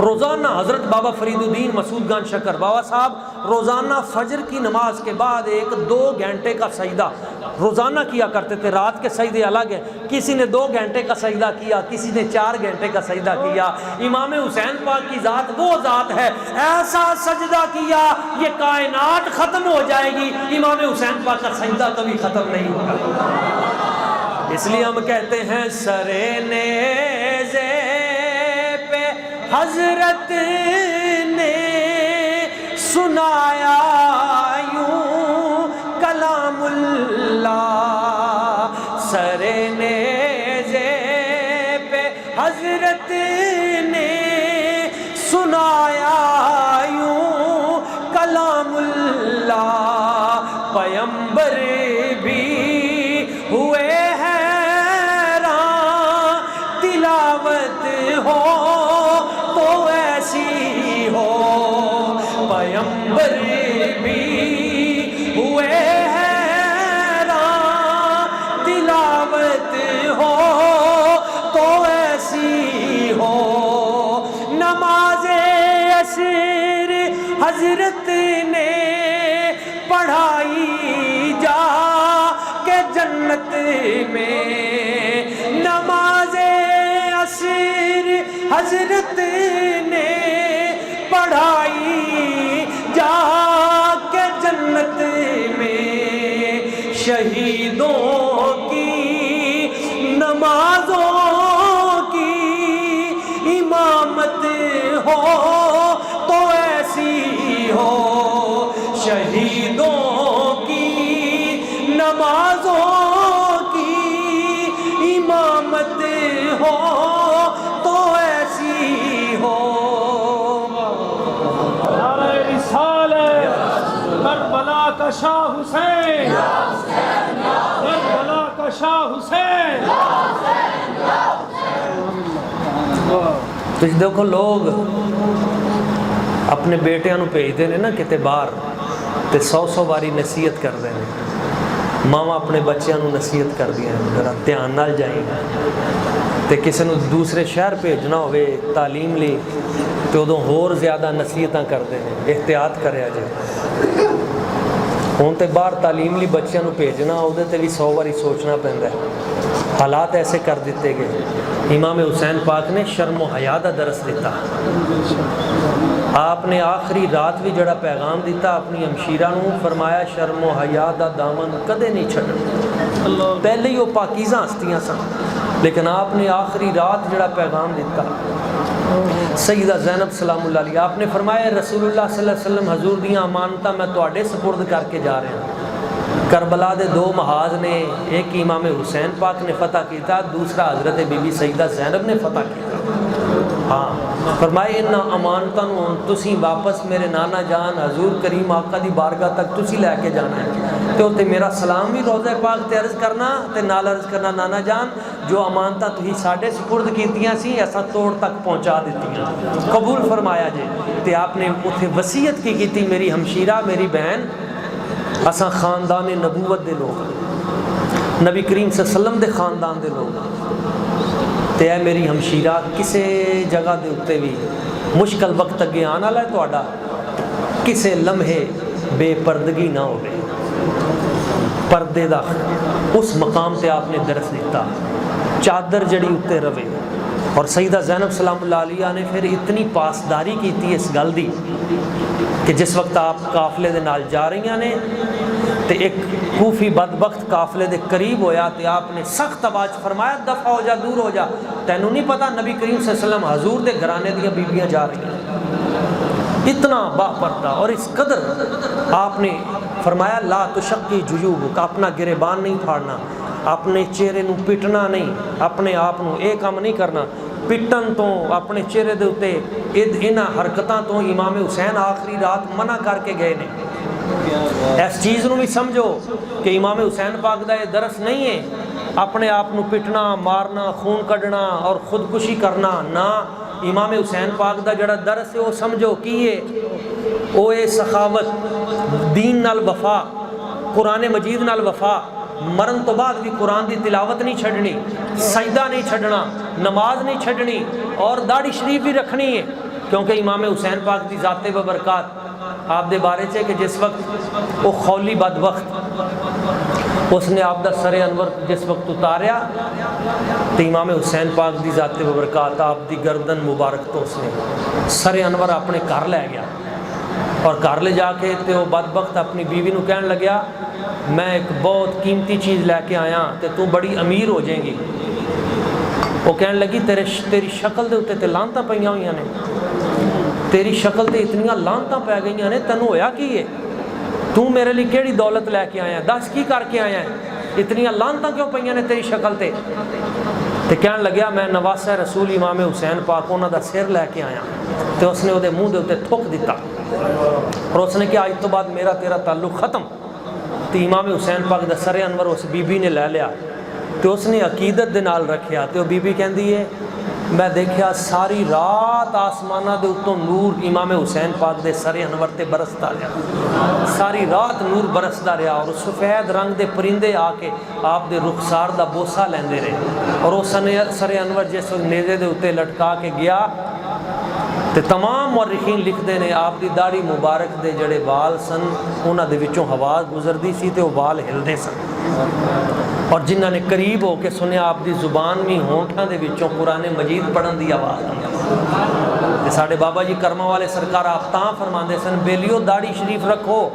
روزانہ۔ حضرت بابا فرید الدین مسعود گنج شکر بابا صاحب روزانہ فجر کی نماز کے بعد 1-2 گھنٹے کا سجدہ روزانہ کیا کرتے تھے۔ رات کے سجدے الگ ہیں، کسی نے 2 گھنٹے کا سجدہ کیا، کسی نے 4 گھنٹے کا سجدہ کیا۔ امام حسین پاک کی ذات وہ ذات ہے، ایسا سجدہ کیا یہ کائنات ختم ہو جائے گی، امام حسین پاک کا سجدہ کبھی ختم نہیں ہوگا۔ اس لیے ہم کہتے ہیں سرے نیزے پہ حضرت نے سنایا یوں کلام اللہ، سر نیزے پہ حضرت نے سنایا یوں کلام اللہ، پیمبر بھی ہوئے حیران، تلاوت ہو تو ایسی ہو، پیمبر بھی ہوئے حیران، تلاوت ہو تو ایسی ہو، نماز عصر حضرت نے پڑھائی جا کے جنت میں، نماز عصر حضرت نے پڑھائی جا کے جنت میں، شہیدوں کی نمازوں کی امامت ہو تو ایسی ہو، شہیدوں کی نمازوں کی امامت ہو تو ایسی ہو۔ نعرہ رسالت، کربلا کا شاہ حسین، کربلا کا شاہ حسین۔ تسی دیکھو لوگ اپنے بیٹیاں نو بھیجتے ہیں نا کتے باہر تے 100 باری نصیحت کرتے ہیں، ماما اپنے بچیاں نو نصیحت کر دیا ذرا دھیان نال جائیں، تے کسی نو دوسرے شہر بھیجنا ہوئے تعلیم لی تو ادوں ہور زیادہ نصیحتاں کرتے ہیں، احتیاط کریا جائے۔ ہوں تے باہر تعلیم لی بچیاں نو بھیجنا اودے تے بھی 100 باری سوچنا پیندا ہے، حالات ایسے کر دیتے گئے۔ امام حسین پاک نے شرم و حیا دا درس دیتا، آپ نے آخری رات بھی جڑا پیغام دیتا اپنی ہمشیرہ نو، فرمایا شرم و حیا دا دامن کدے نہیں چھڈنا۔ پہلے ہی وہ پاکیزہ ہستیاں سن، لیکن آپ نے آخری رات جڑا پیغام دیتا، سیدہ زینب سلام اللہ علیہ، آپ نے فرمایا رسول اللہ صلی اللہ علیہ وسلم حضور دیاں امانتاں میں تواڈے سپرد کر کے جا رہا ہوں۔ کربلا دے 2 محاذ نے، ایک امام حسین پاک نے فتح کیتا، دوسرا حضرت بی بی سیدہ زینب نے فتح کیتا۔ ہاں فرمائے ان امانتاں نو تسی واپس میرے نانا جان حضور کریم آقا دی بارگاہ تک تسی لے کے جانا ہے، تے اوتے میرا سلام بھی روضہ پاک تے عرض کرنا، تے نال عرض کرنا نانا جان جو امانتاں تسی ساڈے سپرد کیتیاں سی ایسا توڑ تک پہنچا دیتیاں، قبول فرمایا جے۔ تے آپ نے اوتھے وصیت کی کیتی میری ہمشیرہ میری بہن اساں خاندان نبوت دے لوگ، نبی کریم صلی اللہ علیہ وسلم دے خاندان دے لوگ، تے اے میری ہمشیرہ کسے جگہ دے اتے بھی مشکل وقت اگے آنا والا ہے تہاڈا، کسے لمحے بے پردگی نہ ہوے، پردے دا اس مقام تے آپ نے درس دیتا، چادر جڑی اتے روے۔ اور سیدہ زینب سلام اللہ علیہ نے پھر اتنی پاسداری کیتی اس گل دی کہ جس وقت آپ قافلے دے نال جا رہی نے تے ایک کوفی بدبخت قافلے دے قریب ہویا تے آپ نے سخت آواز فرمایا دفع ہو جا دور ہو جا، تینوں نہیں پتا نبی کریم صلی اللہ علیہ وسلم حضور دے گھرانے دیاں بیبیاں جا رہی ہیں۔ اتنا با پردہ اور اس قدر آپ نے فرمایا لا تشقی جیوبک، اپنا گریبان نہیں پھاڑنا، اپنے چہرے نو پٹنا نہیں، اپنے آپ نو اے کام نہیں کرنا، پٹن تو اپنے چہرے دے اتے انہاں حرکتاں تو امام حسین آخری رات منع کر کے گئے نے۔ اس چیز نو بھی سمجھو کہ امام حسین پاک دا یہ درس نہیں ہے اپنے آپ نو پٹنا مارنا خون کڈنا اور خودکشی کرنا، نہ امام حسین پاک دا جڑا درس ہے وہ سمجھو کی ہے، وہ ہے سخاوت، دین نال وفا، قرآن مجید نال وفا، مرن تو بعد بھی قرآن دی تلاوت نہیں چھڑنی، سجدہ نہیں چھڑنا، نماز نہیں چھڑنی اور داڑھی شریف بھی رکھنی ہے، کیونکہ امام حسین پاک دی ذات و برکات آپ دے بارے چھے کہ جس وقت وہ خولی بدبخت اس نے آپ دا سر انور جس وقت اتاریا تو امام حسین پاک دی ذات و برکات آپ دی گردن مبارک تو اس نے سر انور اپنے گھر لے گیا، اور گھر لے جا کے تے وہ بدبخت اپنی بیوی نو کہنے لگیا میں ایک بہت قیمتی چیز لے کے آیا تے تو بڑی امیر ہو جائیں گی۔ وہ کہنے لگی تیری شکل دے اتے تے لانتاں پئیاں ہوئیاں نے، تیری شکل تے اتنی لانتاں پی گئی نے، تینوں ہویا کی ہے؟ تو میرے لیے کیڑی دولت لے کے آیا؟ دس کی کر کے آیا ہے؟ اتنی لانتاں کیوں پہ نے تیری شکل تے؟ تے کہنے لگیا میں نواسہ رسول امام حسین پاک انہاں دا سر لے کے آیا، تے اس نے وہ منہ دے اتنے تھک دیتا اور اس نے کہا آج تو بعد میرا تیرا تعلق ختم۔ تو امام حسین پاک دا سر انور اس بی بی نے لے لیا، تو اس نے عقیدت دے نال رکھیا، تو بی بی کہندی ہے میں دیکھیا ساری رات آسمانہ دے اتوں نور امام حسین پاک دے سر انور تے برستا رہا، ساری رات نور برستا رہا، اور سفید رنگ دے پرندے آ کے آپ دے رخسار دا بوسہ لیندے رہے، اور وہ سر انور جس وقت نیزے دے اتنے لٹکا کے گیا تے تمام مورخین لکھتے ہیں آپ دی داڑھی مبارک دے جڑے وال سن انہاں دے وچوں ہوا گزردی سی تے وہ وال ہلدے سن، اور جنہاں نے قریب ہو کے سنیا آپ دی زبان میں ہونٹاں دے وچوں قرآن مجید پڑھن دی آواز آئی۔ ساڈے بابا جی کرما والے سرکار آپ تاں فرماندے سن بیلیو داڑھی شریف رکھو،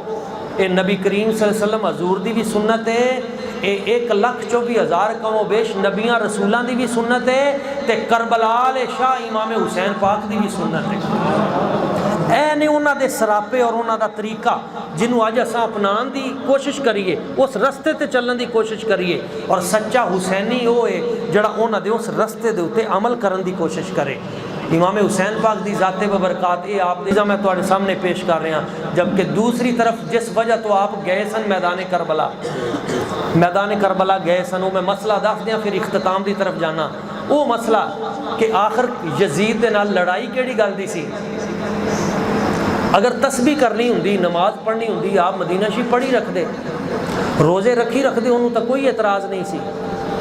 اے نبی کریم صلی اللہ علیہ وسلم حضور دی بھی سنت ہے، اے 1,24,000 کم و بیش نبیاں رسولاں دی بھی سنت ہے، تے کربلا علیہ شاہ امام حسین پاک دی بھی سنت ہے۔ اے نے انہاں دے سراپے اور انہاں دا طریقہ جنہوں اج اساں اپنان دی کوشش کریے، اس رستے تے چلن دی کوشش کریے، اور سچا حسینی وہ ہے جڑا انہاں دے اس رستے دے اوتے عمل کرن دی کوشش کرے۔ امام حسین پاک دی ذات ببرکات یہ آپ دی میں تواڈے سامنے پیش کر رہا ہوں، جبکہ دوسری طرف جس وجہ تو آپ گئے سن میدان کربلا گئے سن، وہ میں مسئلہ دس دیاں پھر اختتام دی طرف جانا۔ وہ مسئلہ کہ آخر یزید دے نال لڑائی کیڑی گل دی سی؟ اگر تسبیح کرنی ہوندی، نماز پڑھنی ہوندی، آپ مدینہ شریف پڑھی رکھ دے، روزے رکھی رکھ دے، انہوں تا کوئی اعتراض نہیں سی،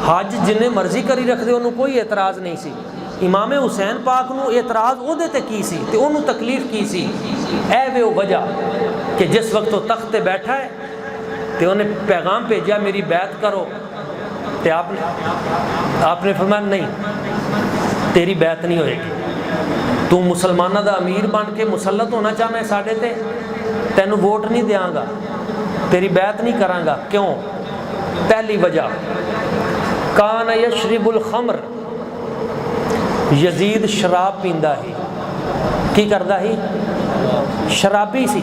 حج جنہیں مرضی کری رکھ دے انہوں کوئی اعتراض نہیں سی۔ امام حسین پاک نو اعتراض او دے تے کی سی تے انہوں تکلیف کی سی؟ اے وے وجہ کہ جس وقت وہ تخت تے بیٹھا ہے تے انہیں پیغام بھیجا میری بیعت کرو، تے آپ نے فرمایا نہیں تیری بیعت نہیں ہوئے گی، تو مسلمانہ دا امیر بن کے مسلط ہونا چاہنا ہے ساڑھے تے، تینوں ووٹ نہیں دیاں گا، تیری بیعت نہیں کراں گا۔ کیوں؟ پہلی وجہ کان یشرب الخمر، یزید شراب پیندا ہی، کی کردا ہی؟ شرابی سی۔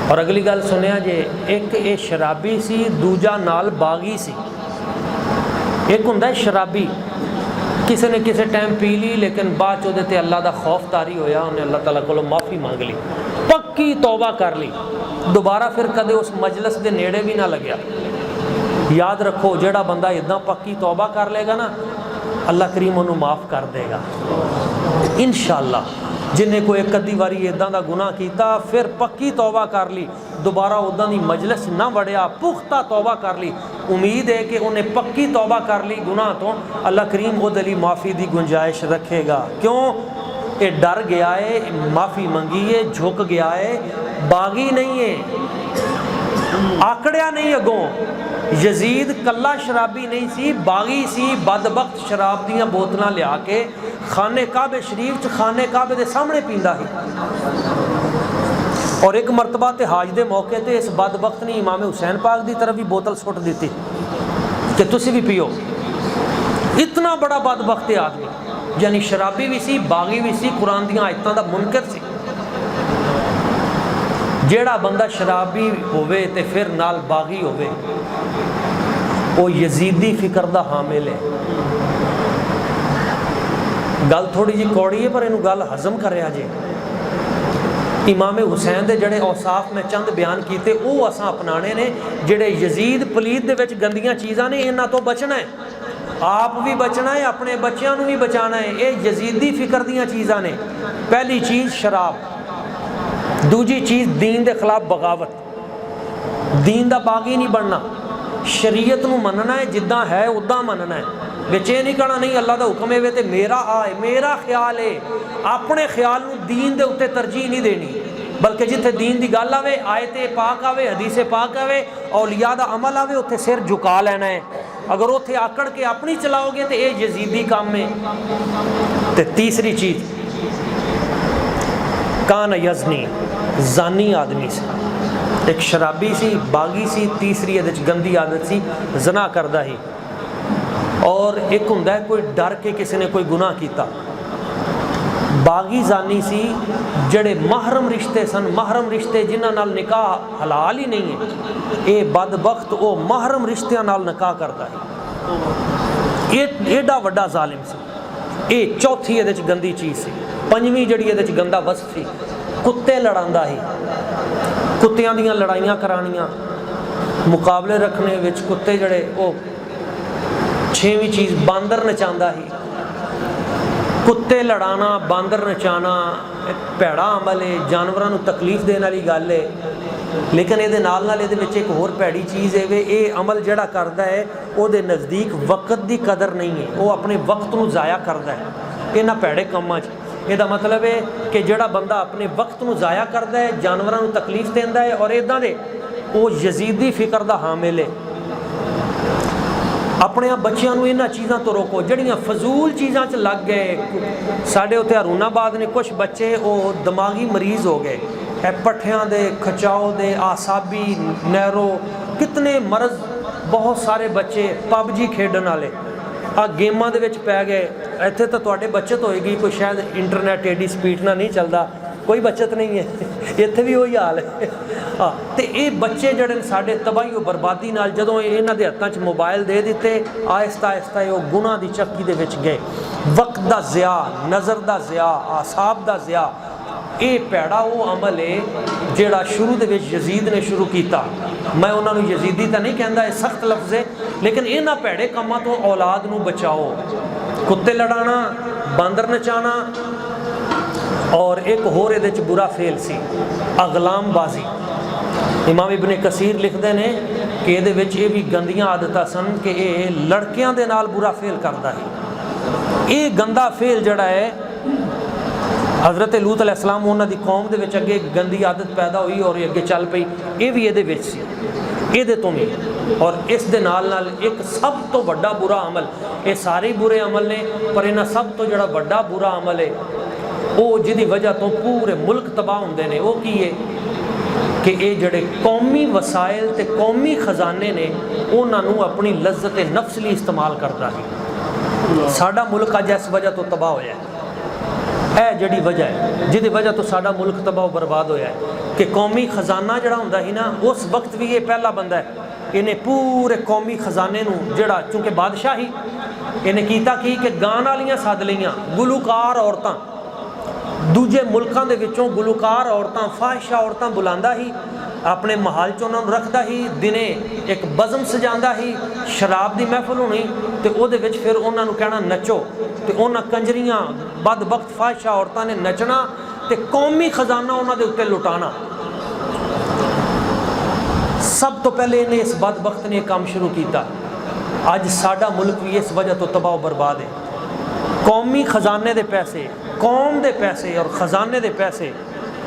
اور اگلی گل سنیا جے، ایک اے شرابی سی، دوجا نال باغی سی۔ ایک ہوندا ہے شرابی، کسی نے کسی ٹائم پی لی لیکن بعد چودے تے اللہ دا خوف طاری ہویا، انہیں اللہ تعالیٰ کو معافی مانگ لی، پکی توبہ کر لی، دوبارہ پھر کدے اس مجلس دے نیڑے بھی نہ لگیا۔ یاد رکھو جڑا بندہ اتنا پکی توبہ کر لے گا نا، اللہ کریم انہوں معاف کر دے گا انشاءاللہ۔ جنہیں کوئی ایک ادھی واری ادھاں دا گناہ کیتا، پھر پکی توبہ کر لی، دوبارہ ادھاں دی مجلس نہ وڑیا، پختہ توبہ کر لی، امید ہے کہ انہیں پکی توبہ کر لی گناہ تو اللہ کریم وہ دلی معافی دی گنجائش رکھے گا۔ کیوں؟ اے ڈر گیا ہے، معافی منگی ہے، جھک گیا ہے، باغی نہیں ہے، آکڑیا نہیں اگوں۔ یزید کلا شرابی نہیں سی، باغی سی، بدبخت شراب دیاں بوتلاں لیا کے خانہ کعبہ شریف چ خانہ کعبہ دے سامنے پیندا ہی۔ اور ایک مرتبہ تے حاج دے موقع تے اس بدبخت نے امام حسین پاک دی طرف بھی بوتل سٹ دیتی کہ تسی بھی پیو۔ اتنا بڑا بدبخت آدمی، یعنی شرابی بھی سی، باغی بھی سی، قرآن دیاں آیتاں دا منکر سی۔ جیڑا بندہ شرابی ہوئے تے پھر نال باغی ہوئے، وہ یزیدی فکر دا حامل ہے۔ گل تھوڑی جی کوڑی ہے پر انہوں گل ہضم کر رہا جی۔ امام حسین دے جڑے اوصاف میں چند بیان کیتے وہ اساں اپنانے نے، جڑے یزید پلید دے وچ گندیاں چیزاں نے انہاں تو بچنا ہے، آپ بھی بچنا ہے، اپنے بچیاں نو بھی بچانا ہے۔ یہ یزیدی فکر دیاں چیزاں نے۔ پہلی چیز شراب، دوجی چیز دین دے خلاف بغاوت، دین دا باغی نہیں بننا، شریعت نو مننا ہے، جداں ہے اداں مننا ہے، بچے نہیں کہنا نہیں اللہ دا حکم ہے تے میرا آئے، میرا خیال ہے، اپنے خیال نو دین دے اتے ترجیح نہیں دینی، بلکہ جتھے دین دی گل آوے، آیت پاک آوے، حدیث پاک آوے، اولیاء دا عمل آوے، اتھے سر جھکا لینا ہے۔ اگر اتھے آکڑ کے اپنی چلاؤ گے تو یہ یزیدی کام ہے۔ تے تیسری چیز کان یزنی، زانی آدمی سے، ایک شرابی سی، باغی سی، تیسری گندی عادت سی زنا کردہ ہی۔ اور ایک ہوندا ہے کوئی ڈر کے کسی نے کوئی گناہ کیتا، باغی زانی سی جڑے محرم رشتے سن، محرم رشتے جنہاں نال نکاح حلال ہی نہیں ہے، اے بدبخت او محرم رشتیاں نال نکاح کردا ہے، ایڈا وڈا ظالم سی۔ اے چوتھی یہ گندی چیز سی۔ پنجویں جڑی یہ گندا وصف سی، کتے لڑاندا ہی، کتیاں دیاں لڑائیاں کرانیاں، مقابلے رکھنے وچ کتے جڑے او۔ چھویں چیز باندر نچاندا ہی، کتے لڑانا باندر نچانا ایک پیڑا عمل ہے، جانوراں نو تکلیف دین والی گل ہے، لیکن یہ ایک ہور پیڑی چیز ہے، یہ عمل جڑا کردا ہے او دے نزدیک وقت دی قدر نہیں ہے، وہ اپنے وقت نو ضائع کردا ہے انہاں پیڑے کاماں چ۔ یہ مطلب ہے کہ جڑا بندہ اپنے وقت نو ضائع کردا ہے، جانوراں نو تکلیف دیندا ہے اور اِداں دے وہ یزیدی فکر دا حامل ہے۔ اپنے بچیاں نو انہاں چیزاں تو روکو جڑیاں فضول چیزاں چ لگ گئے۔ ساڈے اتنے ہارون آباد نے کچھ بچے وہ دماغی مریض ہو گئے، پٹھیاں دے، کھچاؤ دے، آسابی نیرو، کتنے مرض، بہت سارے بچے پب جی کھیڈن والے آ گیماں دے وچ پی گئے۔ ایتھے تو تواڈے بچت ہوئے گی، کوئی شاید انٹرنیٹ ایڈی سپیڈ نہ نہیں چلدا، کوئی بچت نہیں ہے، ایتھے بھی وہی حال ہے۔ ہاں تے اے بچے جڑے ساڈے تباہی و بربادی نال جدوں انہاں دے ہتھاں 'چ موبائل دے دتے، آہستہ آہستہ وہ گناہ دی چکی دے وچ گئے۔ وقت دا ضیاع، نظر دا ضیاع، اعصاب دا ضیاع، اے پیڑا وہ عمل ہے جڑا شروع دے وچ یزید نے شروع کیتا۔ میں انہاں نو یزیدی تا نہیں کہندا، اے سخت لفظ ہے، لیکن انہاں پیڑے کاماں تو اولاد نو بچاؤ۔ کتے لڑانا، باندر نچانا، اور ایک ہور دے وچ برا فعل سی اغلام بازی۔ امام ابن کثیر لکھتے ہیں کہ یہ وچ یہ بھی گندیاں عادتاں سن کہ یہ لڑکیاں دے نال برا فعل کردا ہے۔ یہ گندا فعل جڑا ہے حضرت لوط علیہ السلام انہاں دی قوم دے وچ اگے گندی عادت پیدا ہوئی اور یہ اگے چل پئی، یہ بھی یہ وچ سی، یہ تو بھی۔ اور اس دے نال نال ایک سب تو بڑا برا عمل، یہ سارے برے عمل نے پر انہاں سب تو جڑا بڑا برا عمل ہے وہ جدی وجہ تو پورے ملک تباہ ہوندے نے، وہ کی ہے کہ یہ جڑے قومی وسائل تے قومی خزانے نے انہاں نو اپنی لذت نفس لی استعمال کرتا ہے۔ ساڈا ملک اج اس وجہ تو تباہ ہویا ہے، اے جڑی وجہ ہے جدی وجہ تو ساڈا ملک تباہ و برباد ہویا ہے کہ قومی خزانہ جڑا ہوندا ہی نا، اس وقت بھی یہ پہلا بندہ ہے انہیں پورے قومی خزانے نو جڑا چونکہ بادشاہی انہیں کیتا کی کہ گان والیاں سد لیاں، گلوکار عورتاں، دوجے ملکاں دے وچوں گلوکار عورتاں، فاحشہ عورتاں بلاندا ہی، اپنے محل چ انہاں نوں رکھدا ہی، دنے ایک بزم سجاندا ہی، شراب دی محفل ہونی تے او دے وچ پھر انہاں نوں کہنا نچو، تے انہاں کنجریاں بدبخت فاحشہ عورتاں نے نچنا تے قومی خزانہ انہاں دے اوتے لٹانا۔ سب تو پہلے انہیں اس بدبخت نے کام شروع کیتا۔ اج ساڈا ملک بھی اس وجہ تو تباہ و برباد ہے۔ قومی خزانے دے پیسے، قوم دے پیسے اور خزانے دے پیسے،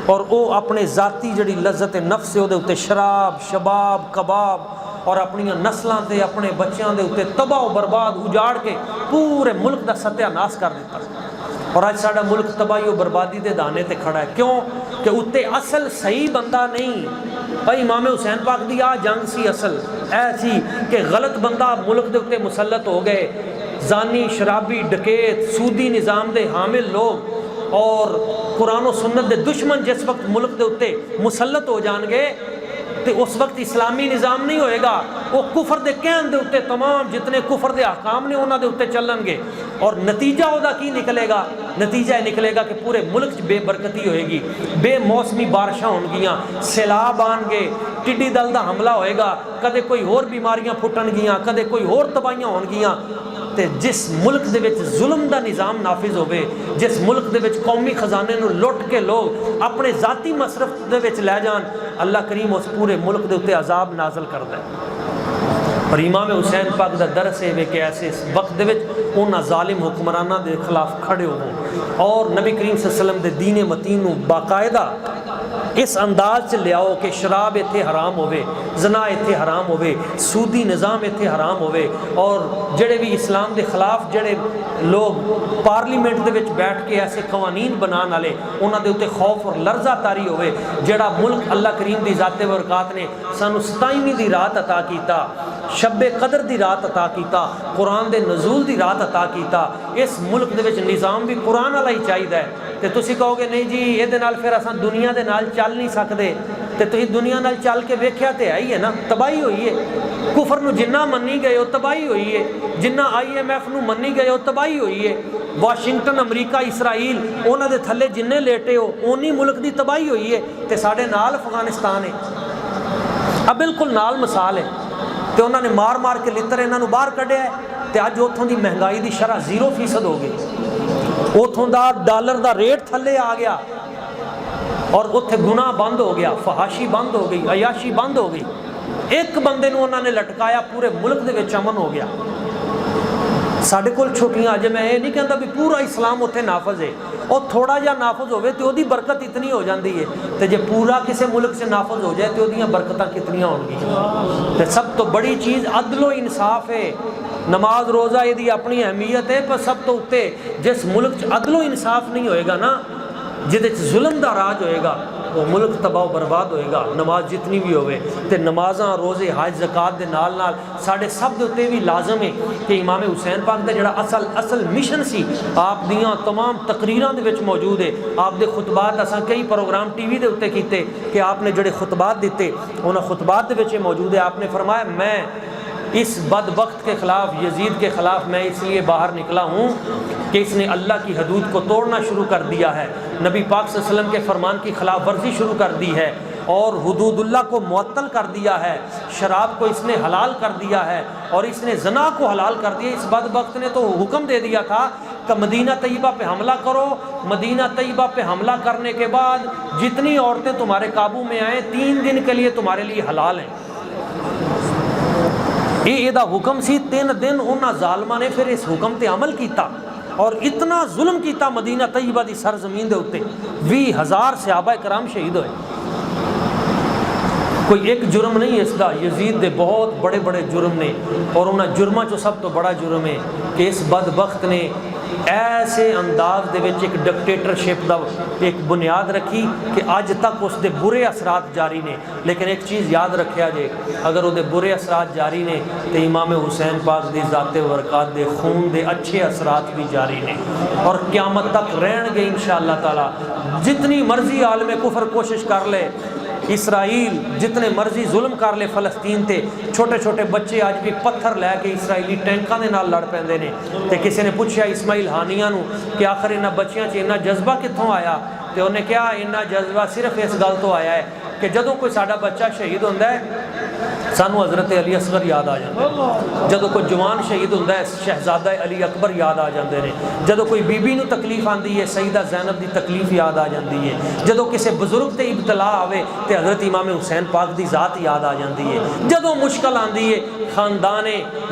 اور او اپنے ذاتی جڑی لذت نفس ہے او دے اوتے شراب، شباب، کباب اور اپنی نسلاں تے اپنے بچیاں دے اوتے تباہ و برباد اجاڑ کے پورے ملک دا ستیہ ناس کر دیتا۔ اور آج ساڈا ملک تباہی و بربادی دے دانے تے کھڑا ہے۔ کیوں کہ اتنے اصل صحیح بندہ نہیں۔ بھائی امام حسین پاک دی آ جنگ سی اصل اے سی کہ غلط بندہ ملک دے اوتے مسلط ہو گئے، زانی، شرابی، ڈکیت، سودی نظام دے حامل لوگ اور قرآن و سنت دے دشمن جس وقت ملک دے اوتے مسلط ہو جان گے تے اس وقت اسلامی نظام نہیں ہوئے گا، وہ کفر دے کہن دے اوتے تمام جتنے کفر دے احکام نے انہاں دے اوتے چلن گے، اور نتیجہ ہودا کی نکلے گا؟ نتیجہ نکلے گا کہ پورے ملک بے برکتی ہوئے گی، بے موسمی بارشاں ہون گیاں، سیلاب آن گے، ٹڈی دل دا حملہ ہوئے گا، کدے کوئی اور بیماریاں پھٹن گیاں، کدے کوئی اور تباہیاں ہون گیاں۔ تے جس ملک دے وچ ظلم دا نظام نافذ ہوئے، جس ملک دے وچ قومی خزانے نو لٹ کے لوگ اپنے ذاتی مصرف دے وچ لے جان، اللہ کریم اس پورے ملک دے اوتے عذاب نازل کردا ہے۔ اور امام حسین پاک دا درس ہے کہ ایسے وقت دے وچ انہاں ظالم حکمراناں دے خلاف کھڑے ہو اور نبی کریم صلی اللہ علیہ وسلم دے دین متین نو باقاعدہ اس انداز چ لیاؤ کہ شراب ایتھے حرام ہوئے، زنا ایتھے حرام ہوئے، سودی نظام ایتھے حرام ہوئے، اور جڑے بھی اسلام دے خلاف جڑے لوگ پارلیمنٹ دے وچ بیٹھ کے ایسے قوانین بنان والے انہاں دے اوتے خوف اور لرزہ طاری ہوئے۔ جڑا ملک اللہ کریم دی ذات برکات نے سانو 27ویں دی رات عطا کیتا، شب قدر دی رات عطا کیتا، قرآن دے نزول دی رات عطا کیتا۔ اس ملک دے وچ نظام بھی قرآن والا ہی چاہیے تے تسی کہو گے نہیں جی یہ نال پھر اساں دنیا دے نال چل نہیں سکدے، تے تسی دنیا نال چل کے ویکھیا تے ہے ہی ہے نا، تباہی ہوئی ہے۔ کفر نو جنہ منی گئے ہو تباہی ہوئی ہے، جنہ IMF نو منی گئے ہو تباہی ہوئی ہے، واشنگٹن امریکہ اسرائیل انہاں دے تھلے جننے لیٹے ہو اونی ملک دی تباہی ہوئی ہے، تے ساڈے نال افغانستان ہے اب بالکل نال مثال ہے، تے انہوں نے مار مار کے لتر انہوں باہر کڈیا ہے، تے اج اتھوں دی مہنگائی دی شرح 0% ہو گئی، اتھوں دا ڈالر دا ریٹ تھلے آ گیا، اور اتھے گناہ بند ہو گیا، فحاشی بند ہو گئی، عیاشی بند ہو گئی، ایک بندے نو انہوں نے لٹکایا پورے ملک دے وچ امن ہو گیا۔ ساڈے کول چھٹیاں اج میں یہ نہیں کہندا بھی پورا اسلام اتنے نافذ ہے، اور تھوڑا جہا نافذ ہوئے تو دی برکت اتنی ہو جاندی ہے، تے جے پورا کسی ملک سے نافذ ہو جائے تو دیاں برکتاں کتنی ہون گی۔ تے سب تو بڑی چیز عدل و انصاف ہے، نماز روزہ یہ دی اپنی اہمیت ہے، پر سب تو اتے جس ملک چ عدل و انصاف نہیں ہوئے گا نا، جدے ظلم دا راج ہوئے گا وہ ملک تباہ و برباد ہوئے گا۔ نماز جتنی بھی ہوئے تے نمازاں روزے حج زکات دے نال نال ساڈے سب دے اتے بھی لازم ہے کہ امام حسین پاک دا جڑا اصل مشن سی آپ دیاں تمام تقریراں دے وچ موجود ہے، آپ دے خطبات اساں کئی پروگرام ٹی وی دے اتے کیتے کہ آپ نے جڑے خطبات دیتے انہاں خطبات دے وچ موجود ہے۔ آپ نے فرمایا میں اس بدبخت کے خلاف، یزید کے خلاف میں اس لیے باہر نکلا ہوں کہ اس نے اللہ کی حدود کو توڑنا شروع کر دیا ہے، نبی پاک صلی اللہ علیہ وسلم کے فرمان کی خلاف ورزی شروع کر دی ہے، اور حدود اللہ کو معطل کر دیا ہے، شراب کو اس نے حلال کر دیا ہے، اور اس نے زنا کو حلال کر دیا۔ اس بدبخت نے تو حکم دے دیا تھا کہ مدینہ طیبہ پہ حملہ کرو، مدینہ طیبہ پہ حملہ کرنے کے بعد جتنی عورتیں تمہارے قابو میں آئیں 3 دن کے لیے تمہارے لیے حلال ہیں۔ یہ دا حکم سی، 3 دن انہاں ظالماں نے پھر اس حکم تے عمل کیتا، اور اتنا ظلم کیتا مدینہ طیبہ دی سرزمین دے اتے، 20,000 صحابہ کرام شہید ہوئے۔ کوئی ایک جرم نہیں اس دا، یزید دے بہت بڑے بڑے جرم نے، اور انہاں جرماں چو سب تو بڑا جرم ہے کہ اس بدبخت نے ایسے انداز دے وچ ایک ڈکٹیٹرشپ دا ایک بنیاد رکھی کہ اج تک اس دے برے اثرات جاری نے۔ لیکن ایک چیز یاد رکھیا جے، اگر وہ دے برے اثرات جاری نے تو امام حسین پاک دی ذات برکات دے خون دے اچھے اثرات بھی جاری نے، اور قیامت تک رہن گے انشاءاللہ تعالی۔ جتنی مرضی عالم کفر کوشش کر لے، اسرائیل جتنے مرضی ظلم کر لے فلسطین تے، چھوٹے چھوٹے بچے آج بھی پتھر لے کے اسرائیلی ٹینکاں دے نال لڑ پیندے نے۔ تے کسی نے پوچھا اسماعیل ہانیہ نو کہ آخر انہاں بچیاں چ انہاں جذبہ کتھوں آیا، تے انہیں کہا انہاں جذبہ صرف اس گل تو آیا ہے کہ جدوں کوئی ساڈا بچہ شہید ہوندا ہے سانو حضرت علی اصغر یاد آ جاندے ہیں، جدوں کوئی جوان شہید ہوندا ہے شہزادہ علی اکبر یاد آ جاندے نے، جدوں کوئی بی بی نو تکلیف آندی ہے سیدہ زینب دی تکلیف یاد آ جاندی ہے، جدوں کسی بزرگ تے ابتلا آوے تے حضرت امام حسین پاک دی ذات یاد آ جاندی ہے، جدوں مشکل آندی ہے خاندان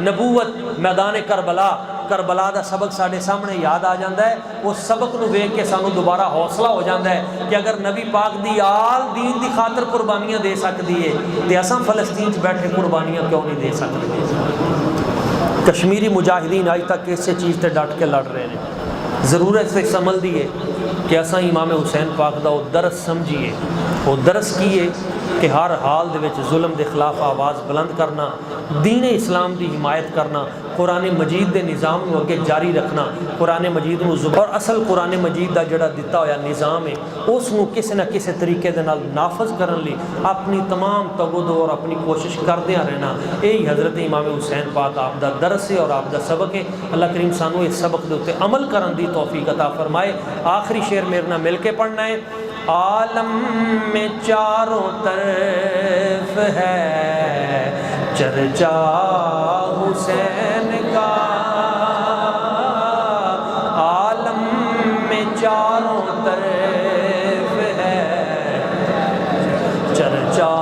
نبوت میدان کربلا دا سبق ساڈے سامنے یاد آ جاندہ ہے۔ اس سبق نو ویکھ کے سانو دوبارہ حوصلہ ہو جاندہ ہے کہ اگر نبی پاک دی آل دین دی خاطر قربانیاں دے سکتی ہے تے اساں فلسطین چ بیٹھے قربانیاں کیوں نہیں دے سکتے۔ کشمیری مجاہدین آج تک اسے چیز تے ڈٹ کے لڑ رہے ہیں۔ ضرورت سے سمجھ دیے کہ اساں امام حسین پاک دا وہ درس سمجھیے، وہ درس کیے کہ ہر حال دے وچ ظلم دے خلاف آواز بلند کرنا، دین اسلام دی حمایت کرنا، قرآن مجید دے نظام کو اگے جاری رکھنا، قرآن مجید نو اور اصل قرآن مجید دا جڑا دتا ہویا نظام ہے اس نو کسی نہ کسی طریقے دے نال نافذ کرن لی اپنی تمام توجہ اور اپنی کوشش کردیاں رہنا۔ یہی حضرت امام حسین پاک آپ دا درس ہے اور آپ دا سبق ہے۔ اللہ کریم سانو اس سبق دے اوتے عمل کرن دی توفیق عطا فرمائے۔ آخری شعر میرے نال مل کے پڑھنا ہے۔ عالم میں چاروں طرف ہے چرچا حسین کا، عالم میں چاروں طرف ہے چرچا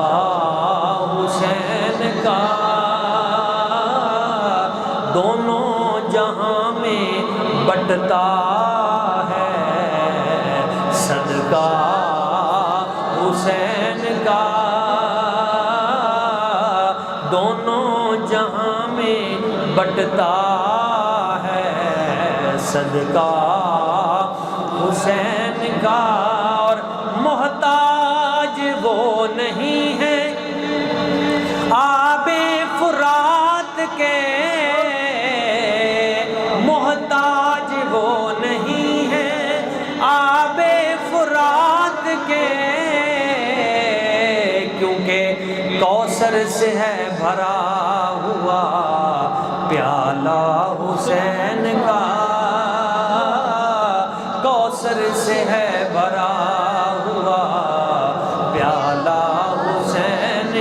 حسین کا، دونوں جہاں میں بٹتا ہے صدقہ حسین کا، دونوں جہاں میں بٹتا ہے صدقہ حسین کا، اور محتاج وہ نہیں ہے آب فرات ہے بھرا ہوا پیالہ حسین کا، کوثر سے ہے بھرا ہوا پیالہ حسین،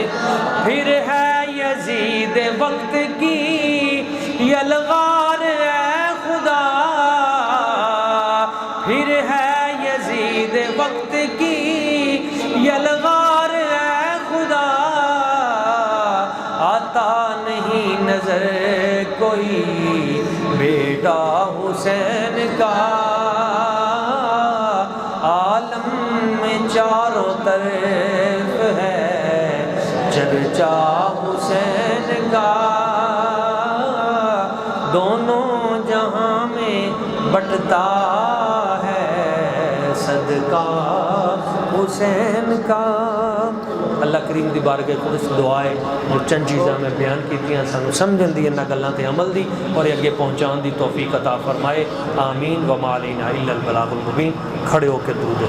پھر ہے یزید وقت کی یلغار اے خدا، پھر ہے یزید وقت کی یلغار اے خدا، آتا نہیں نظر کوئی بیٹا حسین کا، عالم میں چاروں طرف ہے چرچا حسین کا، دونوں جہاں میں بٹتا ہے صدقہ حسین کا۔ اللہ کریم دی بارگاہ قدس دعائے جو چند چیزاں میں بیان کیتیاں سانو سمجھن دی، انہاں گلاں تے عمل دی اور اگے پہنچان دی توفیق عطا فرمائے، آمین۔ وما علینا الا البلاغ المبین۔ کھڑے ہو کے درود